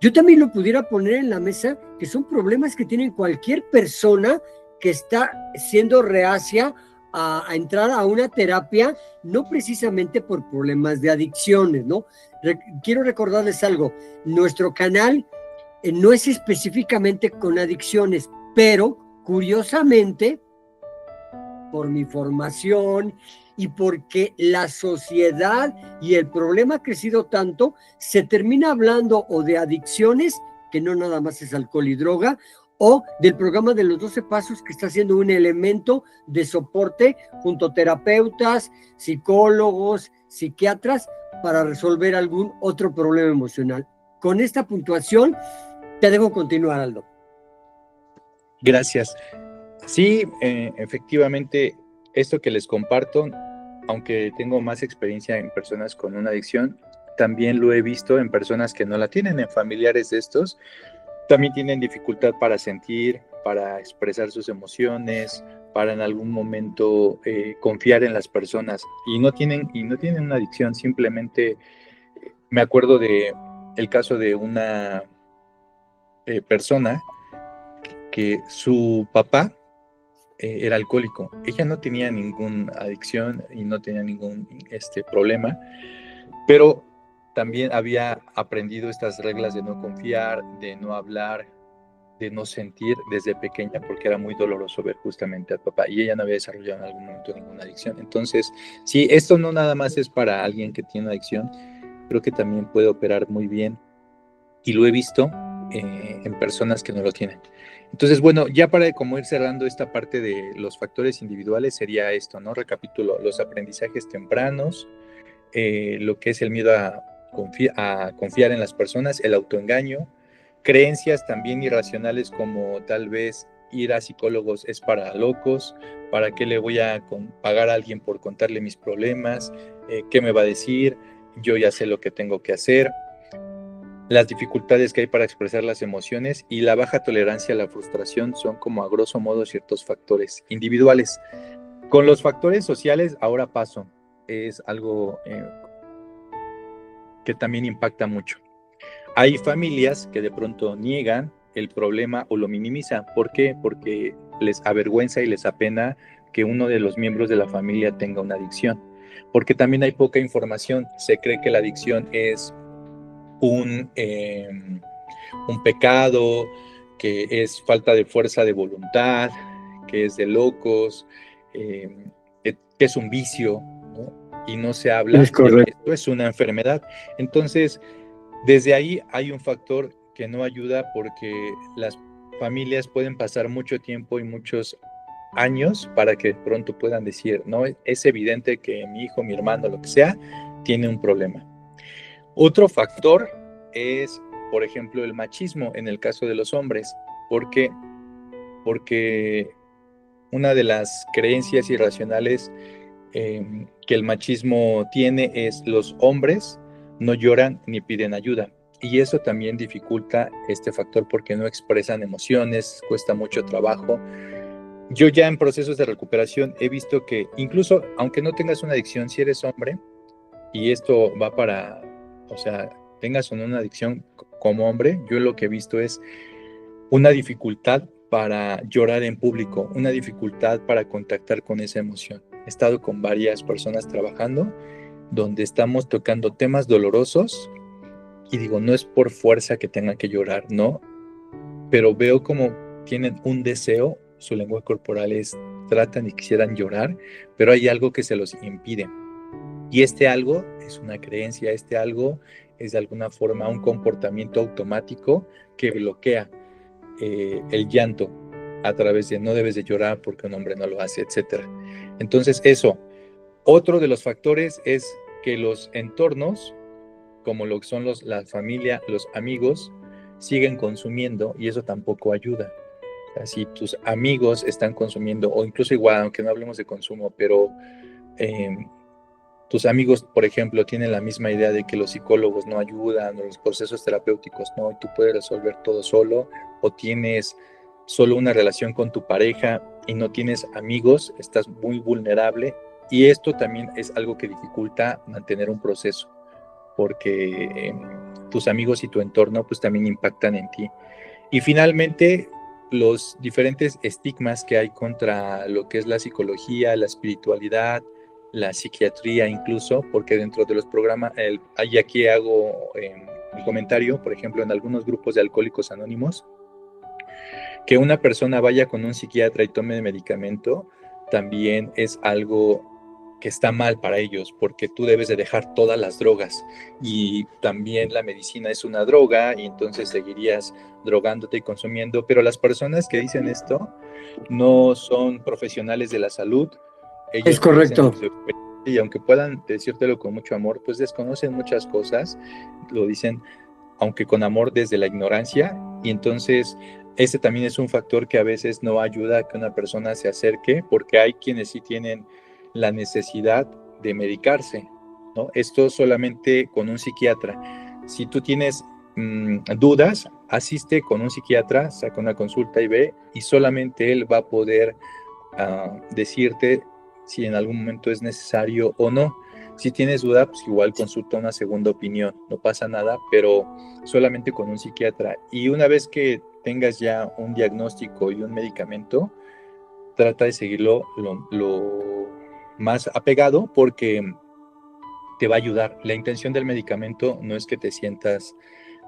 yo también lo pudiera poner en la mesa, que son problemas que tienen cualquier persona que está siendo reacia a entrar a una terapia, no precisamente por problemas de adicciones, ¿no? Quiero recordarles algo, nuestro canal no es específicamente con adicciones, pero curiosamente, por mi formación y porque la sociedad y el problema ha crecido tanto, se termina hablando o de adicciones, que no nada más es alcohol y droga, o del programa de los 12 pasos, que está siendo un elemento de soporte junto a terapeutas, psicólogos, psiquiatras, para resolver algún otro problema emocional. Con esta puntuación, te dejo continuar, Aldo. Gracias. Sí, efectivamente, esto que les comparto, aunque tengo más experiencia en personas con una adicción, también lo he visto en personas que no la tienen, en familiares de estos. También tienen dificultad para sentir, para expresar sus emociones, para en algún momento confiar en las personas, y no tienen una adicción. Simplemente me acuerdo de el caso de una persona que su papá era alcohólico. Ella no tenía ninguna adicción y no tenía ningún problema, pero también había aprendido estas reglas de no confiar, de no hablar, de no sentir desde pequeña, porque era muy doloroso ver justamente al papá, y ella no había desarrollado en algún momento ninguna adicción. Entonces, sí, esto no nada más es para alguien que tiene adicción, creo que también puede operar muy bien, y lo he visto en personas que no lo tienen. Entonces, bueno, ya para como ir cerrando esta parte de los factores individuales, sería esto, ¿no? Recapitulo: los aprendizajes tempranos, lo que es el miedo a confiar en las personas, el autoengaño, creencias también irracionales como tal vez ir a psicólogos es para locos, ¿para qué le voy a pagar a alguien por contarle mis problemas? ¿Qué me va a decir? Yo ya sé lo que tengo que hacer. Las dificultades que hay para expresar las emociones y la baja tolerancia a la frustración son, como a grosso modo, ciertos factores individuales. Con los factores sociales ahora paso. Es algo que también impacta mucho. Hay familias que de pronto niegan el problema o lo minimizan. ¿Por qué? Porque les avergüenza y les apena que uno de los miembros de la familia tenga una adicción. Porque también hay poca información. Se cree que la adicción es un pecado, que es falta de fuerza de voluntad, que es de locos, que es un vicio, ¿no? Y no se habla de que esto es una enfermedad. Entonces, desde ahí hay un factor que no ayuda, porque las familias pueden pasar mucho tiempo y muchos años para que de pronto puedan decir, no, es evidente que mi hijo, mi hermano, lo que sea, tiene un problema. Otro factor es, por ejemplo, el machismo en el caso de los hombres. ¿Por qué? Porque una de las creencias irracionales que el machismo tiene es: los hombres no lloran ni piden ayuda. Y eso también dificulta este factor, porque no expresan emociones, cuesta mucho trabajo. Yo ya en procesos de recuperación he visto que incluso aunque no tengas una adicción, si eres hombre, y esto va para, o sea, tengas o no una adicción como hombre, yo lo que he visto es una dificultad para llorar en público, una dificultad para contactar con esa emoción. He estado con varias personas trabajando donde estamos tocando temas dolorosos y digo, no es por fuerza que tengan que llorar, no, pero veo como tienen un deseo, su lengua corporal es, tratan y quisieran llorar, pero hay algo que se los impide. Y este algo es una creencia, este algo es de alguna forma un comportamiento automático que bloquea el llanto a través de no debes de llorar porque un hombre no lo hace, etc. Entonces eso. Otro de los factores es que los entornos, como lo que son la familia, los amigos, siguen consumiendo, y eso tampoco ayuda. O sea, si tus amigos están consumiendo, o incluso igual, aunque no hablemos de consumo, pero tus amigos, por ejemplo, tienen la misma idea de que los psicólogos no ayudan, o los procesos terapéuticos no, y tú puedes resolver todo solo, o tienes solo una relación con tu pareja y no tienes amigos, estás muy vulnerable, y esto también es algo que dificulta mantener un proceso, porque tus amigos y tu entorno pues también impactan en ti. Y finalmente, los diferentes estigmas que hay contra lo que es la psicología, la espiritualidad, la psiquiatría incluso, porque dentro de los programas, y aquí hago un comentario, por ejemplo, en algunos grupos de Alcohólicos Anónimos, que una persona vaya con un psiquiatra y tome medicamento, también es algo que está mal para ellos, porque tú debes de dejar todas las drogas, y también la medicina es una droga, y entonces seguirías drogándote y consumiendo, pero las personas que dicen esto no son profesionales de la salud. Ellos es correcto. Y aunque puedan decírtelo con mucho amor, pues desconocen muchas cosas, lo dicen aunque con amor desde la ignorancia, y entonces ese también es un factor que a veces no ayuda a que una persona se acerque, porque hay quienes sí tienen la necesidad de medicarse, ¿no? Esto solamente con un psiquiatra. Si tú tienes dudas, asiste con un psiquiatra, saca una consulta y ve, y solamente él va a poder decirte si en algún momento es necesario o no. Si tienes duda, pues igual consulta una segunda opinión, no pasa nada, pero solamente con un psiquiatra. Y una vez que tengas ya un diagnóstico y un medicamento, trata de seguirlo lo más apegado, porque te va a ayudar. La intención del medicamento no es que te sientas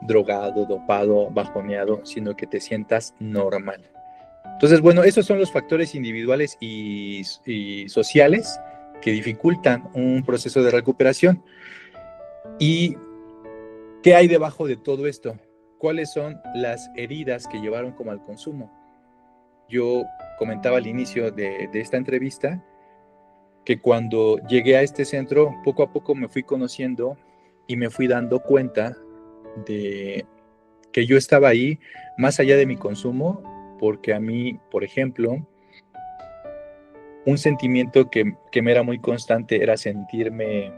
drogado, dopado, bajoneado, sino que te sientas normal. Entonces, bueno, esos son los factores individuales y sociales que dificultan un proceso de recuperación. ¿Y qué hay debajo de todo esto? ¿Cuáles son las heridas que llevaron como al consumo? Yo comentaba al inicio de esta entrevista que cuando llegué a este centro, poco a poco me fui conociendo y me fui dando cuenta de que yo estaba ahí más allá de mi consumo, porque a mí, por ejemplo, un sentimiento que me era muy constante era sentirme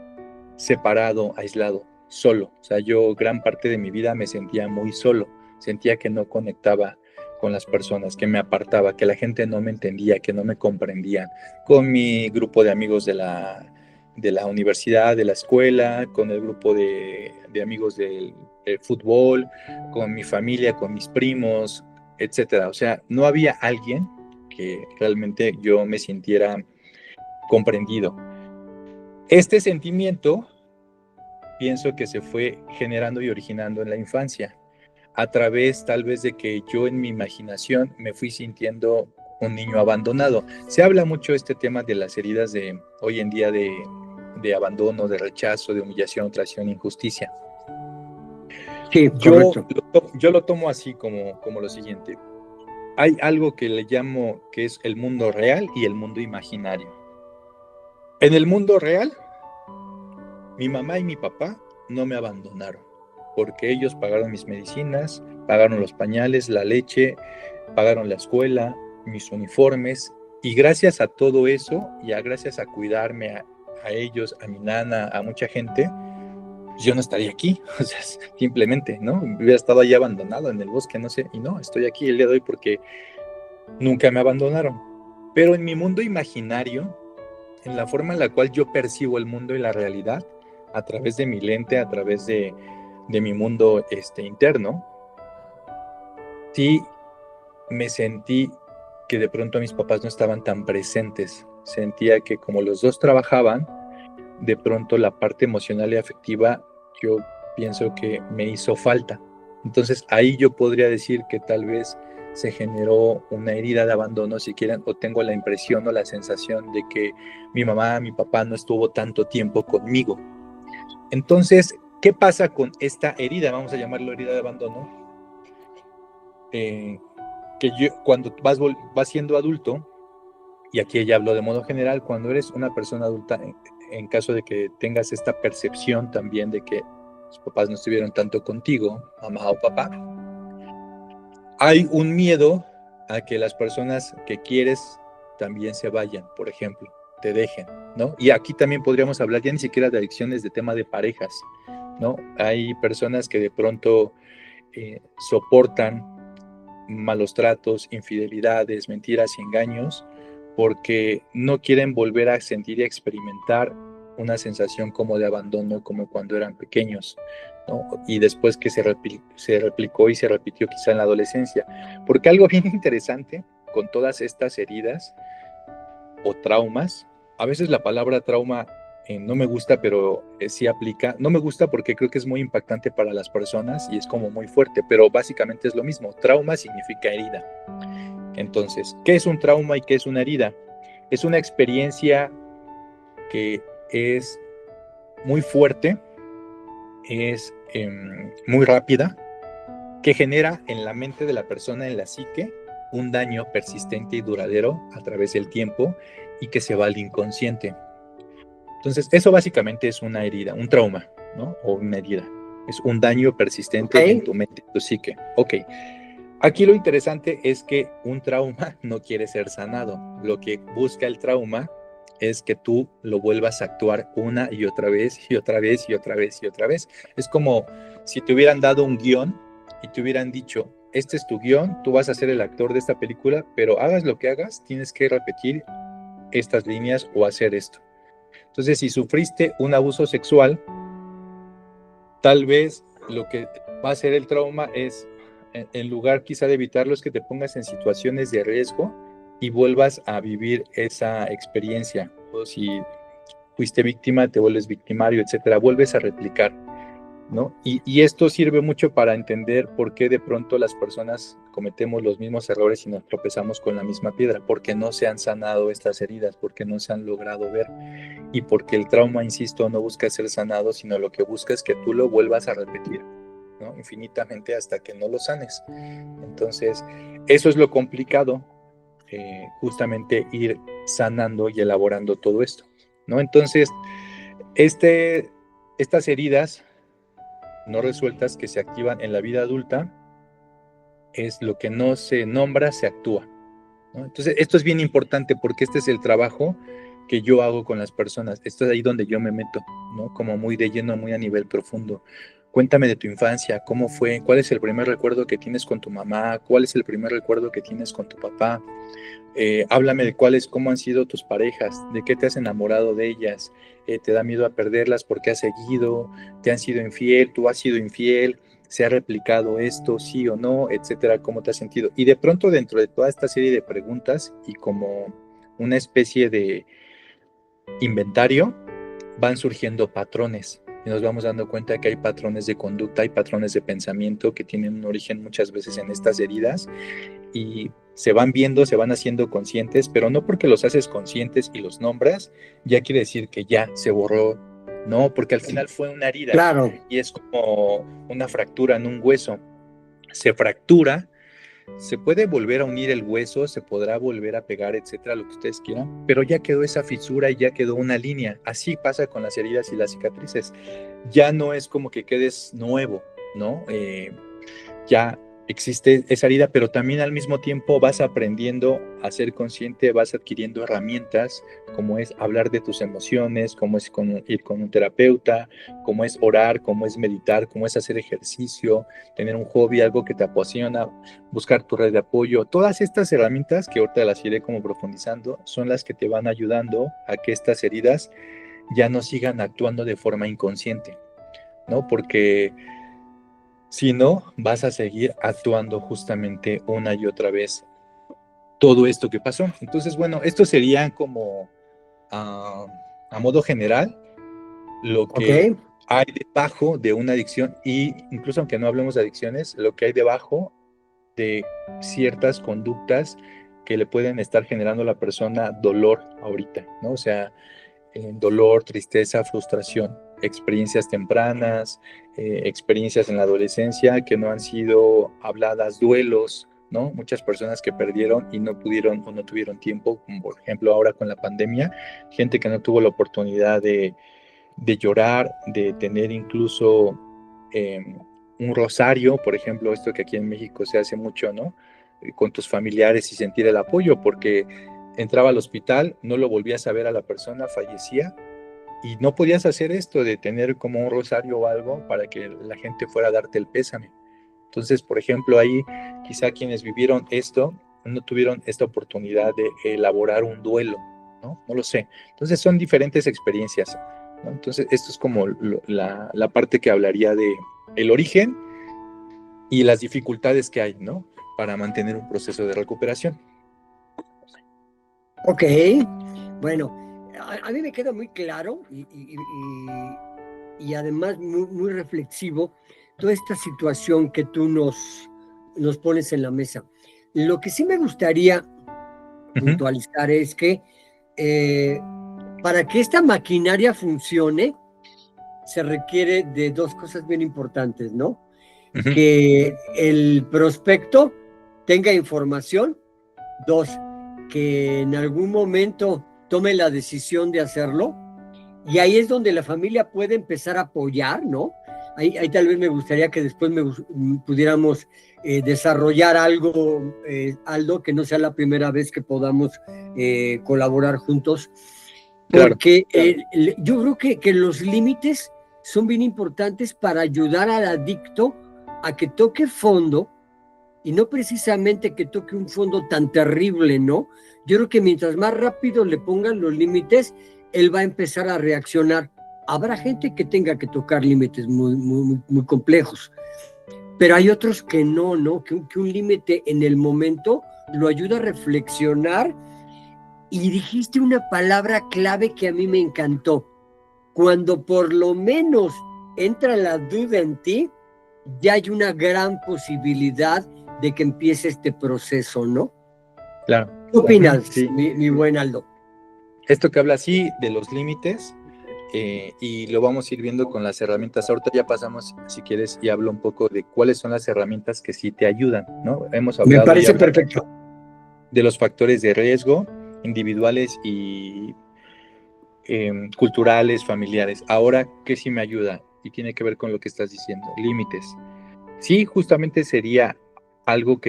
separado, aislado, solo. O sea, yo gran parte de mi vida me sentía muy solo, sentía que no conectaba con las personas, que me apartaba, que la gente no me entendía, que no me comprendían. Con mi grupo de amigos de la universidad, de la escuela, con el grupo de amigos del fútbol, con mi familia, con mis primos, etcétera. O sea, no había alguien que realmente yo me sintiera comprendido. Este sentimiento pienso que se fue generando y originando en la infancia, a través tal vez de que yo en mi imaginación me fui sintiendo un niño abandonado. Se habla mucho este tema de las heridas de hoy en día de abandono, de rechazo, de humillación, traición, injusticia. Sí, correcto. Yo lo tomo así como lo siguiente. Hay algo que le llamo que es el mundo real y el mundo imaginario. En el mundo real, mi mamá y mi papá no me abandonaron, porque ellos pagaron mis medicinas, pagaron los pañales, la leche, pagaron la escuela, mis uniformes, y gracias a todo eso, y gracias a cuidarme a ellos, a mi nana, a mucha gente, yo no estaría aquí, o sea, simplemente, ¿no? Hubiera estado allí abandonado en el bosque, no sé, y no, estoy aquí el día de hoy porque nunca me abandonaron. Pero en mi mundo imaginario, en la forma en la cual yo percibo el mundo y la realidad, a través de mi lente, a través de mi mundo interno, sí me sentí que de pronto mis papás no estaban tan presentes. Sentía que como los dos trabajaban, de pronto la parte emocional y afectiva, yo pienso que me hizo falta. Entonces ahí yo podría decir que tal vez se generó una herida de abandono, si quieren, o tengo la impresión o la sensación de que mi mamá, mi papá no estuvo tanto tiempo conmigo. Entonces, ¿qué pasa con esta herida? Vamos a llamarlo herida de abandono. Que yo, cuando vas siendo adulto, y aquí ya hablo de modo general, cuando eres una persona adulta, en caso de que tengas esta percepción también de que tus papás no estuvieron tanto contigo, mamá o papá, hay un miedo a que las personas que quieres también se vayan, por ejemplo, te dejen, ¿no? Y aquí también podríamos hablar ya ni siquiera de adicciones, de tema de parejas, ¿no? Hay personas que de pronto soportan malos tratos, infidelidades, mentiras y engaños porque no quieren volver a sentir y a experimentar una sensación como de abandono, como cuando eran pequeños, ¿no? Y después que se replicó y se repitió quizá en la adolescencia. Porque algo bien interesante con todas estas heridas o traumas, a veces la palabra trauma no me gusta, pero sí aplica. No me gusta porque creo que es muy impactante para las personas y es como muy fuerte, pero básicamente es lo mismo. Trauma significa herida. Entonces, ¿qué es un trauma y qué es una herida? Es una experiencia que es muy fuerte, es muy rápida, que genera en la mente de la persona, en la psique, un daño persistente y duradero a través del tiempo y que se va al inconsciente. Entonces, eso básicamente es una herida, un trauma, ¿no? O una herida. Es un daño persistente en tu mente, en tu psique. Ok. Aquí lo interesante es que un trauma no quiere ser sanado. Lo que busca el trauma es que tú lo vuelvas a actuar una y otra vez, y otra vez, y otra vez, y otra vez. Es como si te hubieran dado un guión y te hubieran dicho, este es tu guión, tú vas a ser el actor de esta película, pero hagas lo que hagas, tienes que repetir estas líneas o hacer esto. Entonces, si sufriste un abuso sexual, tal vez lo que va a ser el trauma es, en lugar quizá de evitarlo, es que te pongas en situaciones de riesgo y vuelvas a vivir esa experiencia. O si fuiste víctima, te vuelves victimario, etcétera, vuelves a replicar, ¿no? Y esto sirve mucho para entender por qué de pronto las personas cometemos los mismos errores y nos tropezamos con la misma piedra, porque no se han sanado estas heridas, porque no se han logrado ver, y porque el trauma, insisto, no busca ser sanado, sino lo que busca es que tú lo vuelvas a repetir, ¿no? Infinitamente hasta que no lo sanes. Entonces, eso es lo complicado, justamente ir sanando y elaborando todo esto, ¿no? Entonces, estas heridas no resueltas que se activan en la vida adulta es lo que no se nombra, se actúa, ¿no? Entonces, esto es bien importante porque este es el trabajo que yo hago con las personas. Esto es ahí donde yo me meto, ¿no? Como muy de lleno, muy a nivel profundo. Cuéntame de tu infancia, ¿cómo fue? ¿Cuál es el primer recuerdo que tienes con tu mamá? ¿Cuál es el primer recuerdo que tienes con tu papá? Háblame de cómo han sido tus parejas, de qué te has enamorado de ellas, te da miedo a perderlas porque has seguido, te han sido infiel, tú has sido infiel, se ha replicado esto, sí o no, etcétera, cómo te has sentido. Y de pronto dentro de toda esta serie de preguntas y como una especie de inventario, van surgiendo patrones y nos vamos dando cuenta que hay patrones de conducta, hay patrones de pensamiento que tienen un origen muchas veces en estas heridas y se van viendo, se van haciendo conscientes, pero no porque los haces conscientes y los nombras, ya quiere decir que ya se borró, no, porque al final fue una herida. Claro. Y es como una fractura en un hueso, se fractura, se puede volver a unir el hueso, se podrá volver a pegar, etcétera, lo que ustedes quieran, pero ya quedó esa fisura y ya quedó una línea. Así pasa con las heridas y las cicatrices. Ya no es como que quedes nuevo, ¿no? Ya existe esa herida, pero también al mismo tiempo vas aprendiendo a ser consciente, vas adquiriendo herramientas, como es hablar de tus emociones, como es ir con un terapeuta, como es orar, como es meditar, como es hacer ejercicio, tener un hobby, algo que te apasiona, buscar tu red de apoyo. Todas estas herramientas, que ahorita las iré como profundizando, son las que te van ayudando a que estas heridas ya no sigan actuando de forma inconsciente, ¿no? Porque si no, vas a seguir actuando justamente una y otra vez todo esto que pasó. Entonces, bueno, esto sería como a modo general lo que hay debajo de una adicción y incluso aunque no hablemos de adicciones, lo que hay debajo de ciertas conductas que le pueden estar generando a la persona dolor ahorita, ¿no? O sea, dolor, tristeza, frustración, experiencias tempranas, experiencias en la adolescencia que no han sido habladas, duelos, ¿no? Muchas personas que perdieron y no pudieron o no tuvieron tiempo, como por ejemplo ahora con la pandemia, gente que no tuvo la oportunidad de llorar, de tener incluso un rosario, por ejemplo, esto que aquí en México se hace mucho, ¿no? Con tus familiares y sentir el apoyo, porque entraba al hospital, no lo volvías a ver a la persona, fallecía, y no podías hacer esto de tener como un rosario o algo para que la gente fuera a darte el pésame. Entonces, por ejemplo, ahí quizá quienes vivieron esto no tuvieron esta oportunidad de elaborar un duelo, ¿no? No lo sé. Entonces son diferentes experiencias, ¿no? Entonces esto es como la parte que hablaría de el origen y las dificultades que hay, ¿no? Para mantener un proceso de recuperación. Ok, bueno, a mí me queda muy claro y además muy reflexivo toda esta situación que tú nos pones en la mesa. Lo que sí me gustaría puntualizar es que para que esta maquinaria funcione se requiere de dos cosas bien importantes, ¿no? Que el prospecto tenga información, dos, que en algún momento tome la decisión de hacerlo, y ahí es donde la familia puede empezar a apoyar, ¿no? Ahí tal vez me gustaría que después pudiéramos desarrollar algo, Aldo, que no sea la primera vez que podamos colaborar juntos, porque yo creo que los límites son bien importantes para ayudar al adicto a que toque fondo, y no precisamente que toque un fondo tan terrible, ¿no? Yo creo que mientras más rápido le pongan los límites, él va a empezar a reaccionar. Habrá gente que tenga que tocar límites muy complejos, pero hay otros que no, ¿no? Que un límite en el momento lo ayuda a reflexionar. Y dijiste una palabra clave que a mí me encantó. Cuando por lo menos entra la duda en ti, ya hay una gran posibilidad de que empiece este proceso, ¿no? Claro. ¿Qué opinas, sí. mi buen Aldo? Esto que habla así de los límites, y lo vamos a ir viendo con las herramientas. Ahorita ya pasamos, si quieres, y hablo un poco de cuáles son las herramientas que sí te ayudan, ¿no? Hemos hablado, me parece perfecto, de los factores de riesgo individuales y culturales, familiares. Ahora, ¿qué sí me ayuda? Y tiene que ver con lo que estás diciendo, límites. Sí, justamente sería algo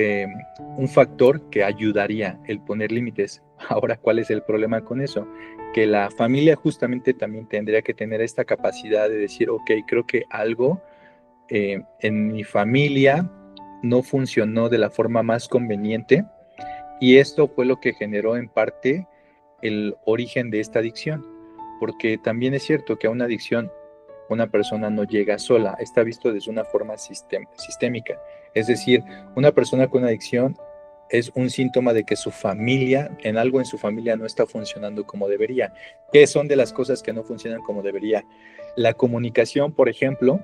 un factor que ayudaría el poner límites. Ahora, ¿cuál es el problema con eso? Que la familia justamente también tendría que tener esta capacidad de decir, ok, creo que algo en mi familia no funcionó de la forma más conveniente y esto fue lo que generó en parte el origen de esta adicción, porque también es cierto que a una adicción una persona no llega sola, está visto desde una forma sistémica, es decir, una persona con adicción es un síntoma de que su familia, en algo en su familia no está funcionando como debería. ¿Qué son de las cosas que no funcionan como debería? La comunicación, por ejemplo,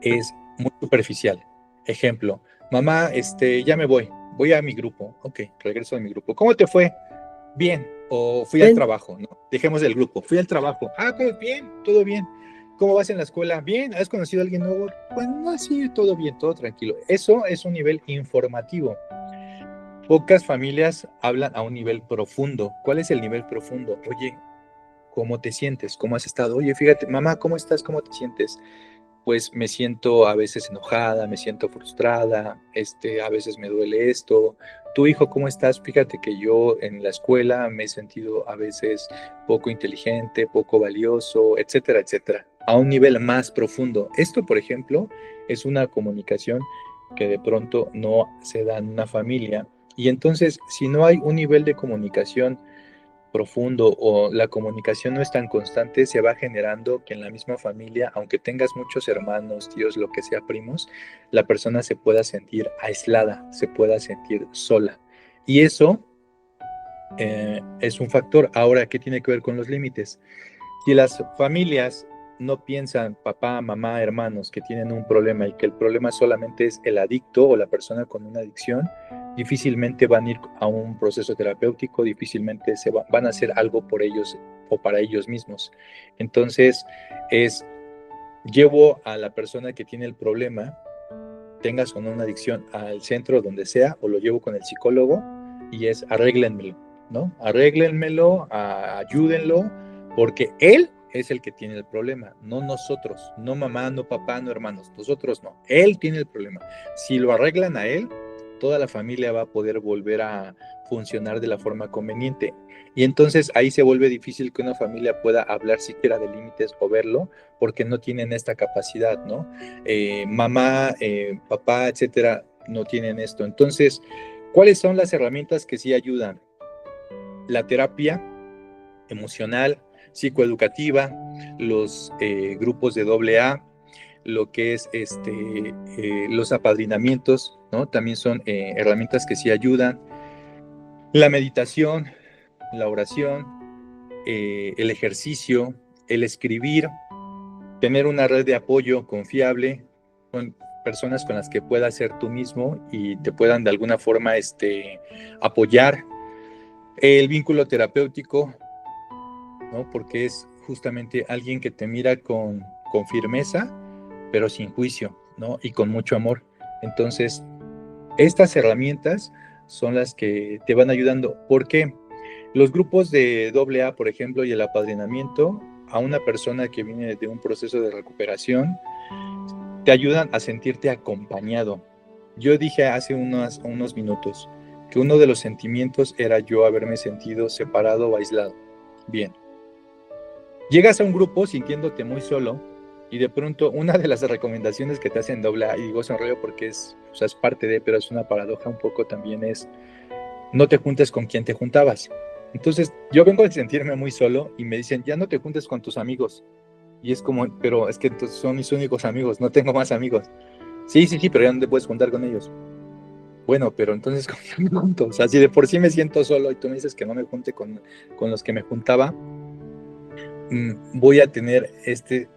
es muy superficial. Ejemplo, mamá, ya me voy a mi grupo. Ok, regreso a mi grupo. ¿Cómo te fue? Bien. O fui al trabajo, ¿no? Dejemos el grupo. Fui al trabajo. ¿Cómo? Bien, todo bien. ¿Cómo vas en la escuela? Bien. ¿Has conocido a alguien nuevo? Pues no, sí, todo bien, todo tranquilo. Eso es un nivel informativo. Pocas familias hablan a un nivel profundo. ¿Cuál es el nivel profundo? Oye, ¿cómo te sientes? ¿Cómo has estado? Oye, fíjate, mamá, ¿cómo estás? ¿Cómo te sientes? Pues me siento a veces enojada, me siento frustrada, a veces me duele esto. Tu hijo, ¿cómo estás? Fíjate que yo en la escuela me he sentido a veces poco inteligente, poco valioso, etcétera, etcétera, a un nivel más profundo. Esto, por ejemplo, es una comunicación que de pronto no se da en una familia. Y entonces, si no hay un nivel de comunicación profundo o la comunicación no es tan constante, se va generando que en la misma familia, aunque tengas muchos hermanos, tíos, lo que sea, primos, la persona se pueda sentir aislada, se pueda sentir sola. Y eso es un factor. Ahora, ¿qué tiene que ver con los límites? Si las familias no piensan, papá, mamá, hermanos, que tienen un problema y que el problema solamente es el adicto o la persona con una adicción, difícilmente van a ir a un proceso terapéutico, difícilmente van a hacer algo por ellos o para ellos mismos. Entonces, llevo a la persona que tiene el problema, tengas o no una adicción, al centro donde sea, o lo llevo con el psicólogo, y es arréglenmelo, ¿no? Arréglenmelo, ayúdenlo, porque él es el que tiene el problema, no nosotros, no mamá, no papá, no hermanos, nosotros no, él tiene el problema. Si lo arreglan a él, toda la familia va a poder volver a funcionar de la forma conveniente. Y entonces ahí se vuelve difícil que una familia pueda hablar siquiera de límites o verlo, porque no tienen esta capacidad, ¿no? Mamá, papá, etcétera, no tienen esto. Entonces, ¿cuáles son las herramientas que sí ayudan? La terapia emocional, psicoeducativa, los grupos de AA, lo que es los apadrinamientos, ¿no? También son herramientas que sí ayudan. La meditación, la oración, el ejercicio, el escribir, tener una red de apoyo confiable, con personas con las que puedas ser tú mismo y te puedan de alguna forma apoyar. El vínculo terapéutico, ¿no? Porque es justamente alguien que te mira con firmeza, pero sin juicio, ¿no? Y con mucho amor. Entonces, estas herramientas son las que te van ayudando. ¿Por qué? Los grupos de AA, por ejemplo, y el apadrinamiento, a una persona que viene de un proceso de recuperación, te ayudan a sentirte acompañado. Yo dije hace unos minutos que uno de los sentimientos era yo haberme sentido separado o aislado. Bien. Llegas a un grupo sintiéndote muy solo y de pronto una de las recomendaciones que te hacen AA, y digo sonrío porque es parte de, pero es una paradoja un poco también, es no te juntes con quien te juntabas. Entonces yo vengo a sentirme muy solo y me dicen, ya no te juntes con tus amigos. Y es como, pero es que entonces son mis únicos amigos, no tengo más amigos. Sí, pero ya no te puedes juntar con ellos. Bueno, pero entonces ¿con quién me junto? O sea, si de por sí me siento solo y tú me dices que no me junte con los que me juntaba, voy a tener este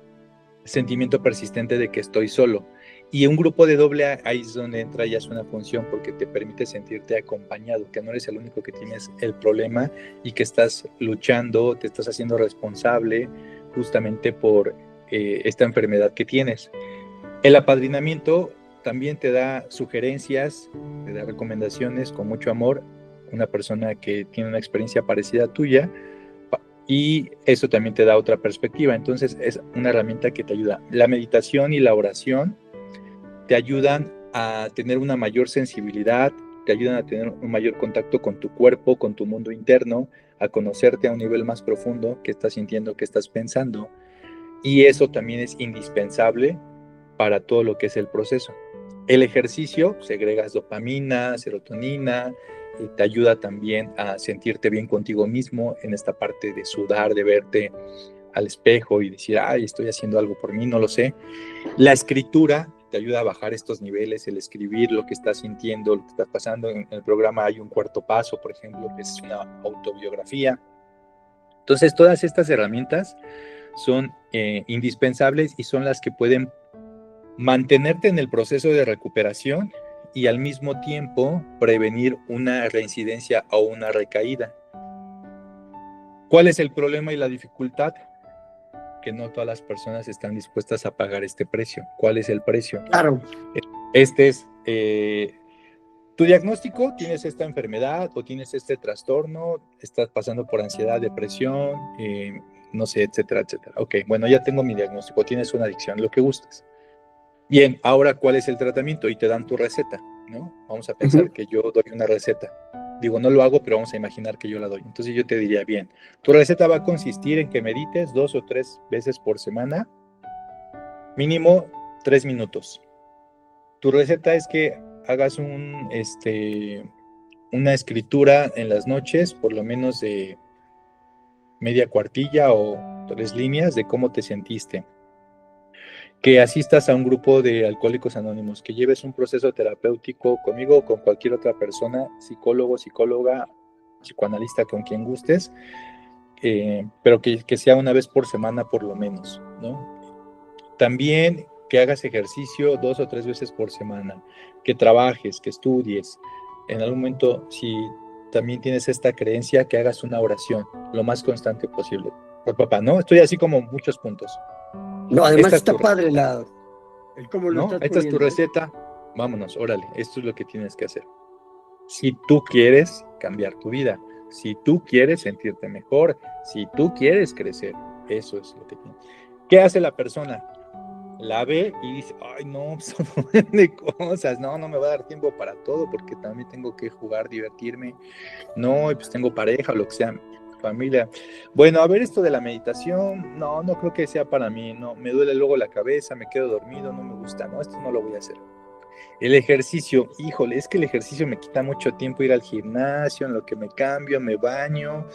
sentimiento persistente de que estoy solo. Y un grupo de AA, ahí es donde entra ya es una función, porque te permite sentirte acompañado, que no eres el único que tienes el problema y que estás luchando, te estás haciendo responsable justamente por esta enfermedad que tienes. El apadrinamiento también te da sugerencias, te da recomendaciones con mucho amor, una persona que tiene una experiencia parecida a tuya, y eso también te da otra perspectiva. Entonces es una herramienta que te ayuda. La meditación y la oración te ayudan a tener una mayor sensibilidad, te ayudan a tener un mayor contacto con tu cuerpo, con tu mundo interno, a conocerte a un nivel más profundo, qué estás sintiendo, qué estás pensando. Y eso también es indispensable para todo lo que es el proceso. El ejercicio, segregas dopamina, serotonina, y te ayuda también a sentirte bien contigo mismo en esta parte de sudar, de verte al espejo y decir, ay, estoy haciendo algo por mí, no lo sé. La escritura te ayuda a bajar estos niveles, el escribir lo que estás sintiendo, lo que está pasando. En el programa hay un cuarto paso, por ejemplo, que es una autobiografía. Entonces, todas estas herramientas son indispensables y son las que pueden mantenerte en el proceso de recuperación y al mismo tiempo prevenir una reincidencia o una recaída. ¿Cuál es el problema y la dificultad? Que no todas las personas están dispuestas a pagar este precio. ¿Cuál es el precio? Claro. Este es tu diagnóstico, tienes esta enfermedad o tienes este trastorno, estás pasando por ansiedad, depresión, no sé, etcétera, etcétera. Ok, bueno, ya tengo mi diagnóstico, tienes una adicción, lo que gustes. Bien, ahora, ¿cuál es el tratamiento? Y te dan tu receta, ¿no? Vamos a pensar que yo doy una receta. Digo, no lo hago, pero vamos a imaginar que yo la doy. Entonces yo te diría, bien, tu receta va a consistir en que medites 2 o 3 veces por semana, mínimo 3 minutos. Tu receta es que hagas una escritura en las noches, por lo menos de media cuartilla o 3 líneas de cómo te sentiste. Que asistas a un grupo de Alcohólicos Anónimos, que lleves un proceso terapéutico conmigo o con cualquier otra persona, psicólogo, psicóloga, psicoanalista, con quien gustes, pero que sea una vez por semana por lo menos, ¿no? También que hagas ejercicio 2 o 3 veces por semana, que trabajes, que estudies. En algún momento, si también tienes esta creencia, que hagas una oración lo más constante posible. Por papá, ¿no? Estoy así como muchos puntos. No, además está padre el cómo lo ¿no? estás Esta es tu poniendo. receta, vámonos, órale, esto es lo que tienes que hacer. Si tú quieres cambiar tu vida, si tú quieres sentirte mejor, si tú quieres crecer, eso es lo que tienes. ¿Qué hace la persona? La ve y dice, ay no, son un montón de cosas, no me va a dar tiempo para todo porque también tengo que jugar, divertirme, no, pues tengo pareja o lo que sea, familia. Bueno, a ver, esto de la meditación, no creo que sea para mí, no, me duele luego la cabeza, me quedo dormido, no me gusta, no, esto no lo voy a hacer. El ejercicio, híjole, es que el ejercicio me quita mucho tiempo ir al gimnasio, en lo que me cambio, me baño.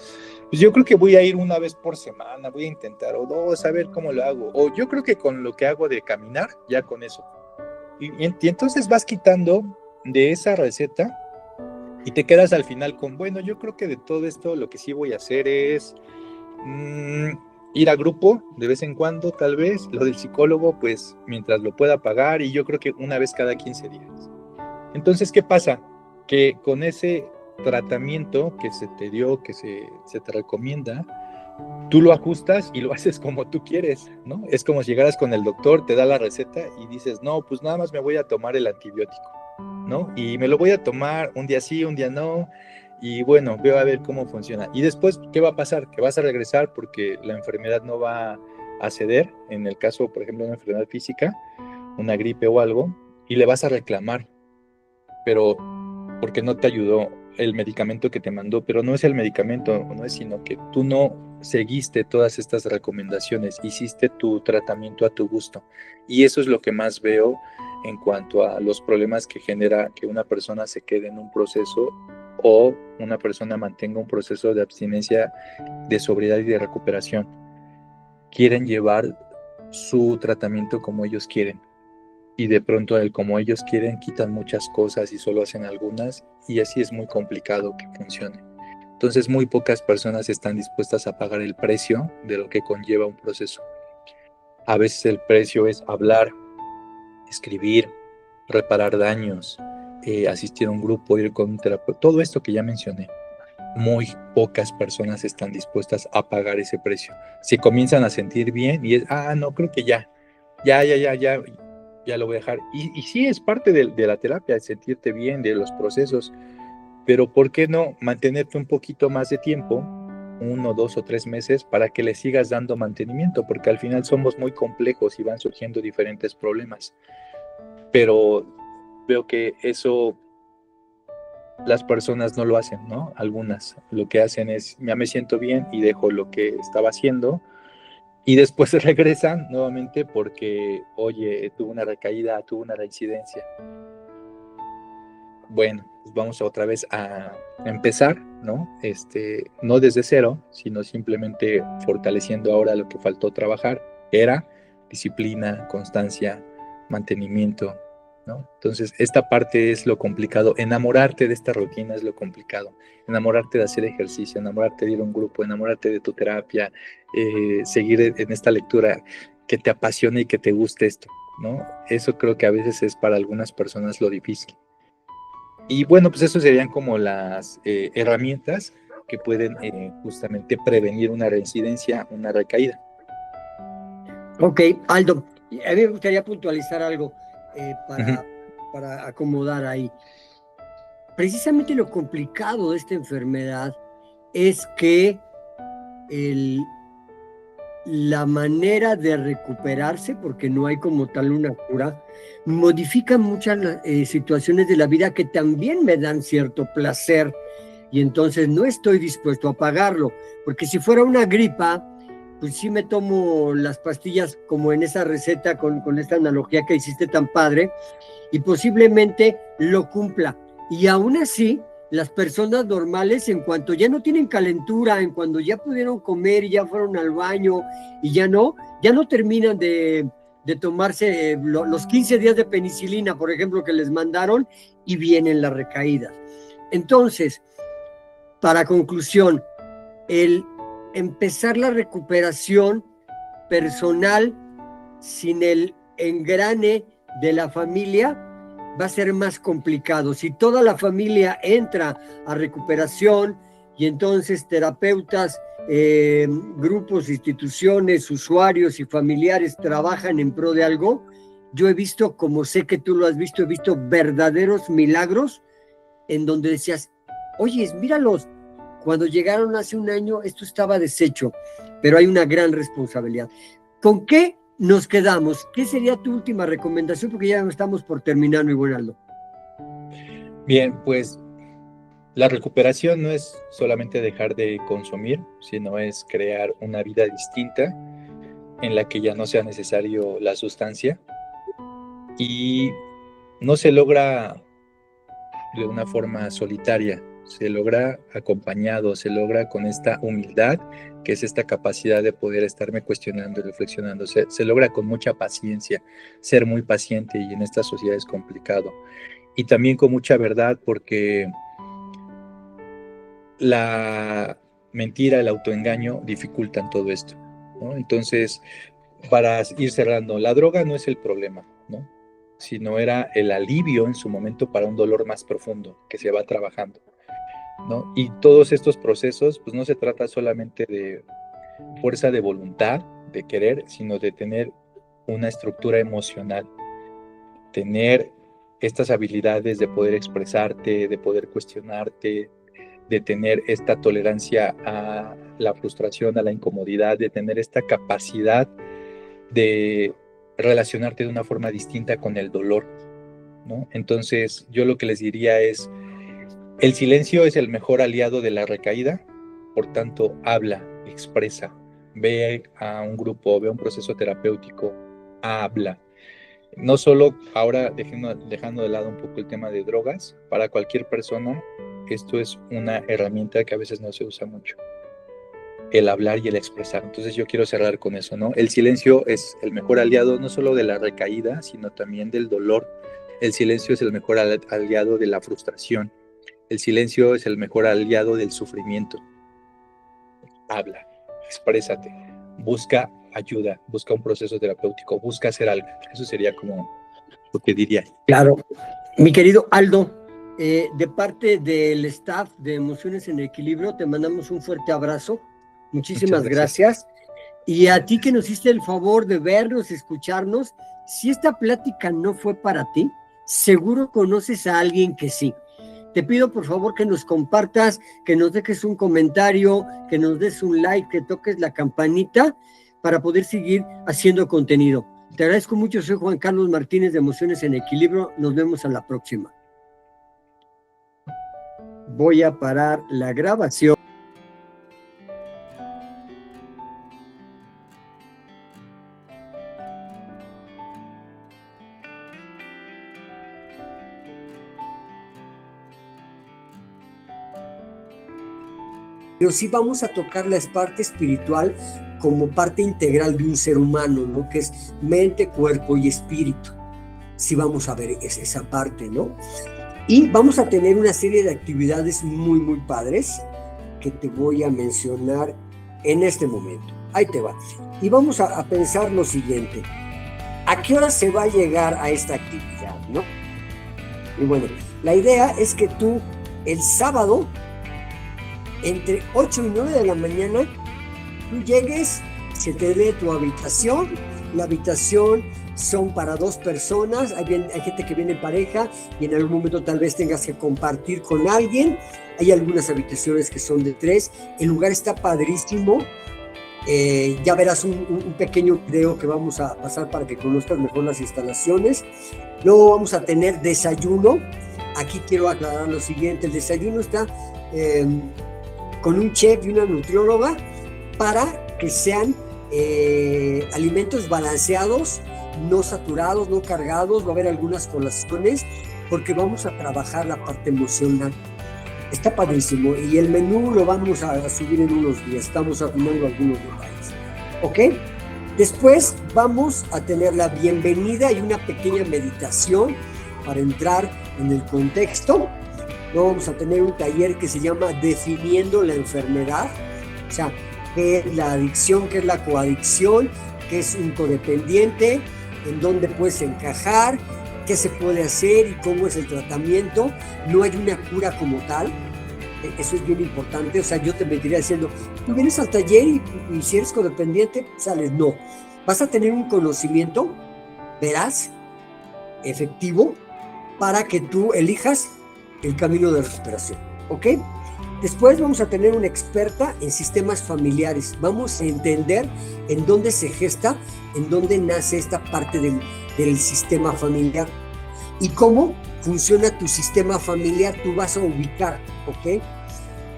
Pues yo creo que voy a ir una vez por semana, voy a intentar, o 2, a ver cómo lo hago. O yo creo que con lo que hago de caminar, ya con eso. Y entonces vas quitando de esa receta y te quedas al final con, bueno, yo creo que de todo esto lo que sí voy a hacer es ir a grupo de vez en cuando, tal vez. Lo del psicólogo, pues mientras lo pueda pagar, y yo creo que una vez cada 15 días. Entonces, ¿qué pasa? Que con ese tratamiento que se te dio, que se te recomienda, tú lo ajustas y lo haces como tú quieres, ¿no? Es como si llegaras con el doctor, te da la receta y dices, no, pues nada más me voy a tomar el antibiótico, ¿no? Y me lo voy a tomar un día sí, un día no, y bueno, veo a ver cómo funciona. Y después, ¿qué va a pasar? Que vas a regresar porque la enfermedad no va a ceder, en el caso, por ejemplo, de una enfermedad física, una gripe o algo, y le vas a reclamar, pero porque no te ayudó el medicamento que te mandó, pero no es el medicamento, no es, sino que tú no seguiste todas estas recomendaciones, hiciste tu tratamiento a tu gusto. Y eso es lo que más veo en cuanto a los problemas que genera que una persona se quede en un proceso o una persona mantenga un proceso de abstinencia, de sobriedad y de recuperación. Quieren llevar su tratamiento como ellos quieren. Y de pronto el como ellos quieren quitan muchas cosas y solo hacen algunas, y así es muy complicado que funcione. Entonces muy pocas personas están dispuestas a pagar el precio de lo que conlleva un proceso. A veces el precio es hablar, escribir, reparar daños, asistir a un grupo, ir con un terapeuta, todo esto que ya mencioné. Muy pocas personas están dispuestas a pagar ese precio. Se comienzan a sentir bien y es, no, creo que ya lo voy a dejar. Y sí es parte de la terapia, de sentirte bien, de los procesos, pero ¿por qué no mantenerte un poquito más de tiempo, 1, 2 o 3 meses, para que le sigas dando mantenimiento? Porque al final somos muy complejos y van surgiendo diferentes problemas. Pero veo que eso las personas no lo hacen, ¿no? Algunas lo que hacen es, ya me siento bien y dejo lo que estaba haciendo y después regresan nuevamente porque, oye, tuvo una recaída, tuvo una reincidencia. Bueno, pues vamos otra vez a empezar, ¿no? No desde cero, sino simplemente fortaleciendo ahora lo que faltó trabajar, que era disciplina, constancia, mantenimiento, ¿no? Entonces, esta parte es lo complicado. Enamorarte de esta rutina es lo complicado. Enamorarte de hacer ejercicio, enamorarte de ir a un grupo, enamorarte de tu terapia, seguir en esta lectura, que te apasione y que te guste esto, ¿no? Eso creo que a veces es para algunas personas lo difícil. Y bueno, pues eso serían como las herramientas que pueden justamente prevenir una reincidencia, una recaída. Ok, Aldo, a mí me gustaría puntualizar algo Ujú. para acomodar ahí. Precisamente lo complicado de esta enfermedad es que la manera de recuperarse, porque no hay como tal una cura, modifica muchas situaciones de la vida que también me dan cierto placer y entonces no estoy dispuesto a pagarlo, porque si fuera una gripa, pues sí me tomo las pastillas como en esa receta con esta analogía que hiciste tan padre y posiblemente lo cumpla. Y aún así, las personas normales, en cuanto ya no tienen calentura, en cuando ya pudieron comer y ya fueron al baño y ya no terminan de tomarse los 15 días de penicilina, por ejemplo, que les mandaron y vienen las recaídas. Entonces, para conclusión, el empezar la recuperación personal sin el engrane de la familia va a ser más complicado. Si toda la familia entra a recuperación y entonces terapeutas, grupos, instituciones, usuarios y familiares trabajan en pro de algo, yo he visto, como sé que tú lo has visto, he visto verdaderos milagros en donde decías, oye, míralos, cuando llegaron hace un año esto estaba deshecho, pero hay una gran responsabilidad. ¿Con qué nos quedamos? ¿Qué sería tu última recomendación? Porque ya estamos por terminar, mi buen Aldo. Bien, pues la recuperación no es solamente dejar de consumir, sino es crear una vida distinta en la que ya no sea necesario la sustancia y no se logra de una forma solitaria, se logra acompañado, se logra con esta humildad, que es esta capacidad de poder estarme cuestionando y reflexionando, se logra con mucha paciencia, ser muy paciente y en esta sociedad es complicado. Y también con mucha verdad porque la mentira, el autoengaño dificultan todo esto, ¿no? Entonces, para ir cerrando, la droga no es el problema, ¿no? Sino era el alivio en su momento para un dolor más profundo que se va trabajando, ¿no? Y todos estos procesos, pues no se trata solamente de fuerza de voluntad, de querer, sino de tener una estructura emocional, tener estas habilidades de poder expresarte, de poder cuestionarte, de tener esta tolerancia a la frustración, a la incomodidad, de tener esta capacidad de relacionarte de una forma distinta con el dolor, ¿no? Entonces, yo lo que les diría es, el silencio es el mejor aliado de la recaída, por tanto, habla, expresa, ve a un grupo, ve a un proceso terapéutico, habla. No solo ahora dejando de lado un poco el tema de drogas, para cualquier persona esto es una herramienta que a veces no se usa mucho, el hablar y el expresar. Entonces yo quiero cerrar con eso, ¿no? El silencio es el mejor aliado no solo de la recaída, sino también del dolor. El silencio es el mejor aliado de la frustración. El silencio es el mejor aliado del sufrimiento. Habla, exprésate, busca ayuda, busca un proceso terapéutico, busca hacer algo. Eso sería como lo que diría. Claro. Mi querido Aldo, de parte del staff de Emociones en Equilibrio, te mandamos un fuerte abrazo. Muchísimas gracias. Y a ti que nos hiciste el favor de vernos, escucharnos, si esta plática no fue para ti, seguro conoces a alguien que sí. Te pido por favor que nos compartas, que nos dejes un comentario, que nos des un like, que toques la campanita para poder seguir haciendo contenido. Te agradezco mucho, soy Juan Carlos Martínez de Emociones en Equilibrio. Nos vemos a la próxima. Voy a parar la grabación. pero sí vamos a tocar la parte espiritual como parte integral de un ser humano, ¿no? Que es mente, cuerpo y espíritu. Sí vamos a ver esa parte, ¿no? Y vamos a tener una serie de actividades muy, muy padres que te voy a mencionar en este momento. Ahí te va. Y vamos a pensar lo siguiente. ¿A qué hora se va a llegar a esta actividad, no? Y bueno, la idea es que tú el sábado, entre 8 y 9 de la mañana, tú llegues, se te dé tu habitación. La habitación son para 2 personas, hay gente que viene en pareja y en algún momento tal vez tengas que compartir con alguien. Hay algunas habitaciones que son de 3. El lugar está padrísimo. Ya verás un pequeño video que vamos a pasar para que conozcas mejor las instalaciones. Luego vamos a tener desayuno. Aquí quiero aclarar lo siguiente: el desayuno está con un chef y una nutrióloga para que sean alimentos balanceados, no saturados, no cargados. Va a haber algunas colaciones porque vamos a trabajar la parte emocional. Está padrísimo y el menú lo vamos a subir en unos días. Estamos afinando algunos detalles. ¿Ok? Después vamos a tener la bienvenida y una pequeña meditación para entrar en el contexto. Luego vamos a tener un taller que se llama Definiendo la enfermedad. O sea, qué es la adicción, qué es la coadicción, qué es un codependiente, en dónde puedes encajar, qué se puede hacer y cómo es el tratamiento. No hay una cura como tal. Eso es bien importante. O sea, yo te mentiría diciendo, tú vienes al taller y si eres codependiente, sales. No. Vas a tener un conocimiento veraz, efectivo, para que tú elijas el camino de recuperación. ¿Ok? Después vamos a tener una experta en sistemas familiares. Vamos a entender en dónde se gesta, en dónde nace esta parte del sistema familiar y cómo funciona tu sistema familiar. Tú vas a ubicar, ¿ok?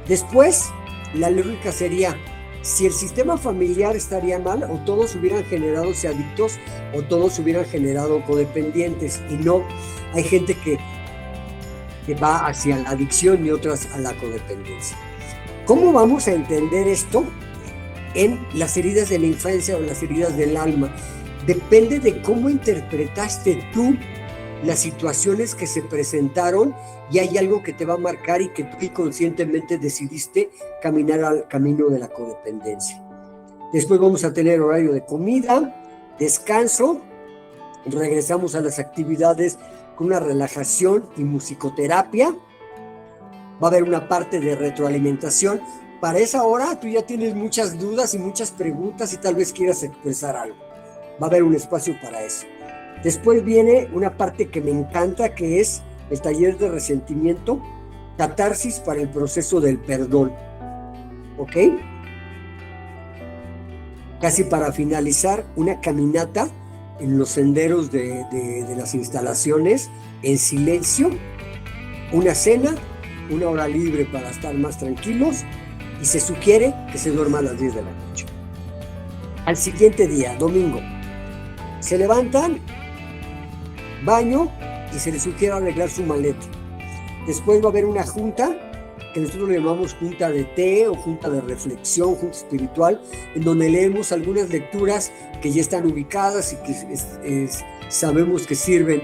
Después, la lógica sería, si el sistema familiar estaría mal, o todos hubieran generado adictos, o todos hubieran generado codependientes, y no, hay gente que va hacia la adicción y otras a la codependencia. ¿Cómo vamos a entender esto en las heridas de la infancia o las heridas del alma? Depende de cómo interpretaste tú las situaciones que se presentaron y hay algo que te va a marcar y que tú inconscientemente decidiste caminar al camino de la codependencia. Después vamos a tener horario de comida, descanso, regresamos a las actividades con una relajación y musicoterapia. Va a haber una parte de retroalimentación. Para esa hora tú ya tienes muchas dudas y muchas preguntas y tal vez quieras expresar algo. Va a haber un espacio para eso. Después viene una parte que me encanta, que es el taller de resentimiento, catarsis para el proceso del perdón. ¿Ok? Casi para finalizar, una caminata en los senderos de las instalaciones, en silencio, una cena, una hora libre para estar más tranquilos y se sugiere que se duerma a las 10 de la noche. Al siguiente día, domingo, se levantan, baño y se les sugiere arreglar su maleta. Después va a haber una junta que nosotros le llamamos junta de té o junta de reflexión, junta espiritual, en donde leemos algunas lecturas que ya están ubicadas y que sabemos que sirven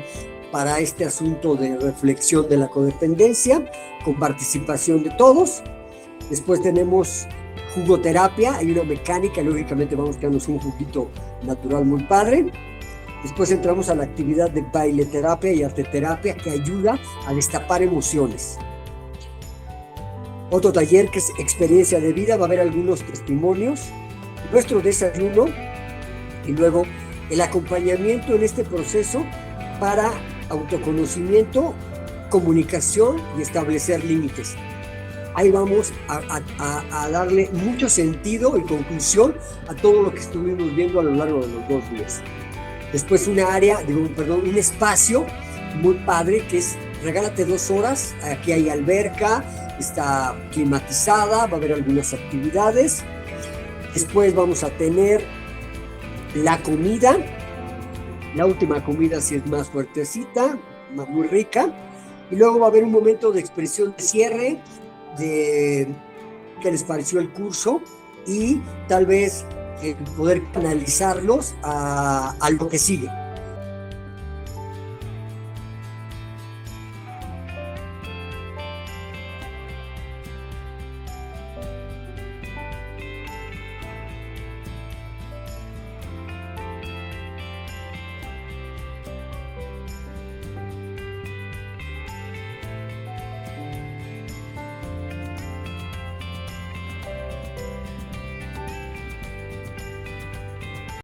para este asunto de reflexión de la codependencia, con participación de todos. Después tenemos jugoterapia, hay una mecánica, lógicamente vamos a darnos un juguito natural muy padre. Después entramos a la actividad de baileterapia y arteterapia que ayuda a destapar emociones. Otro taller que es experiencia de vida, va a haber algunos testimonios, nuestro desayuno y luego el acompañamiento en este proceso para autoconocimiento, comunicación y establecer límites. Ahí vamos a darle mucho sentido y conclusión a todo lo que estuvimos viendo a lo largo de los 2 días. Después un espacio muy padre que es regálate 2 horas. Aquí hay alberca, está climatizada, va a haber algunas actividades. Después vamos a tener la comida. La última comida sí es más fuertecita, muy rica. Y luego va a haber un momento de expresión de cierre, de qué les pareció el curso y tal vez poder canalizarlos a lo que sigue.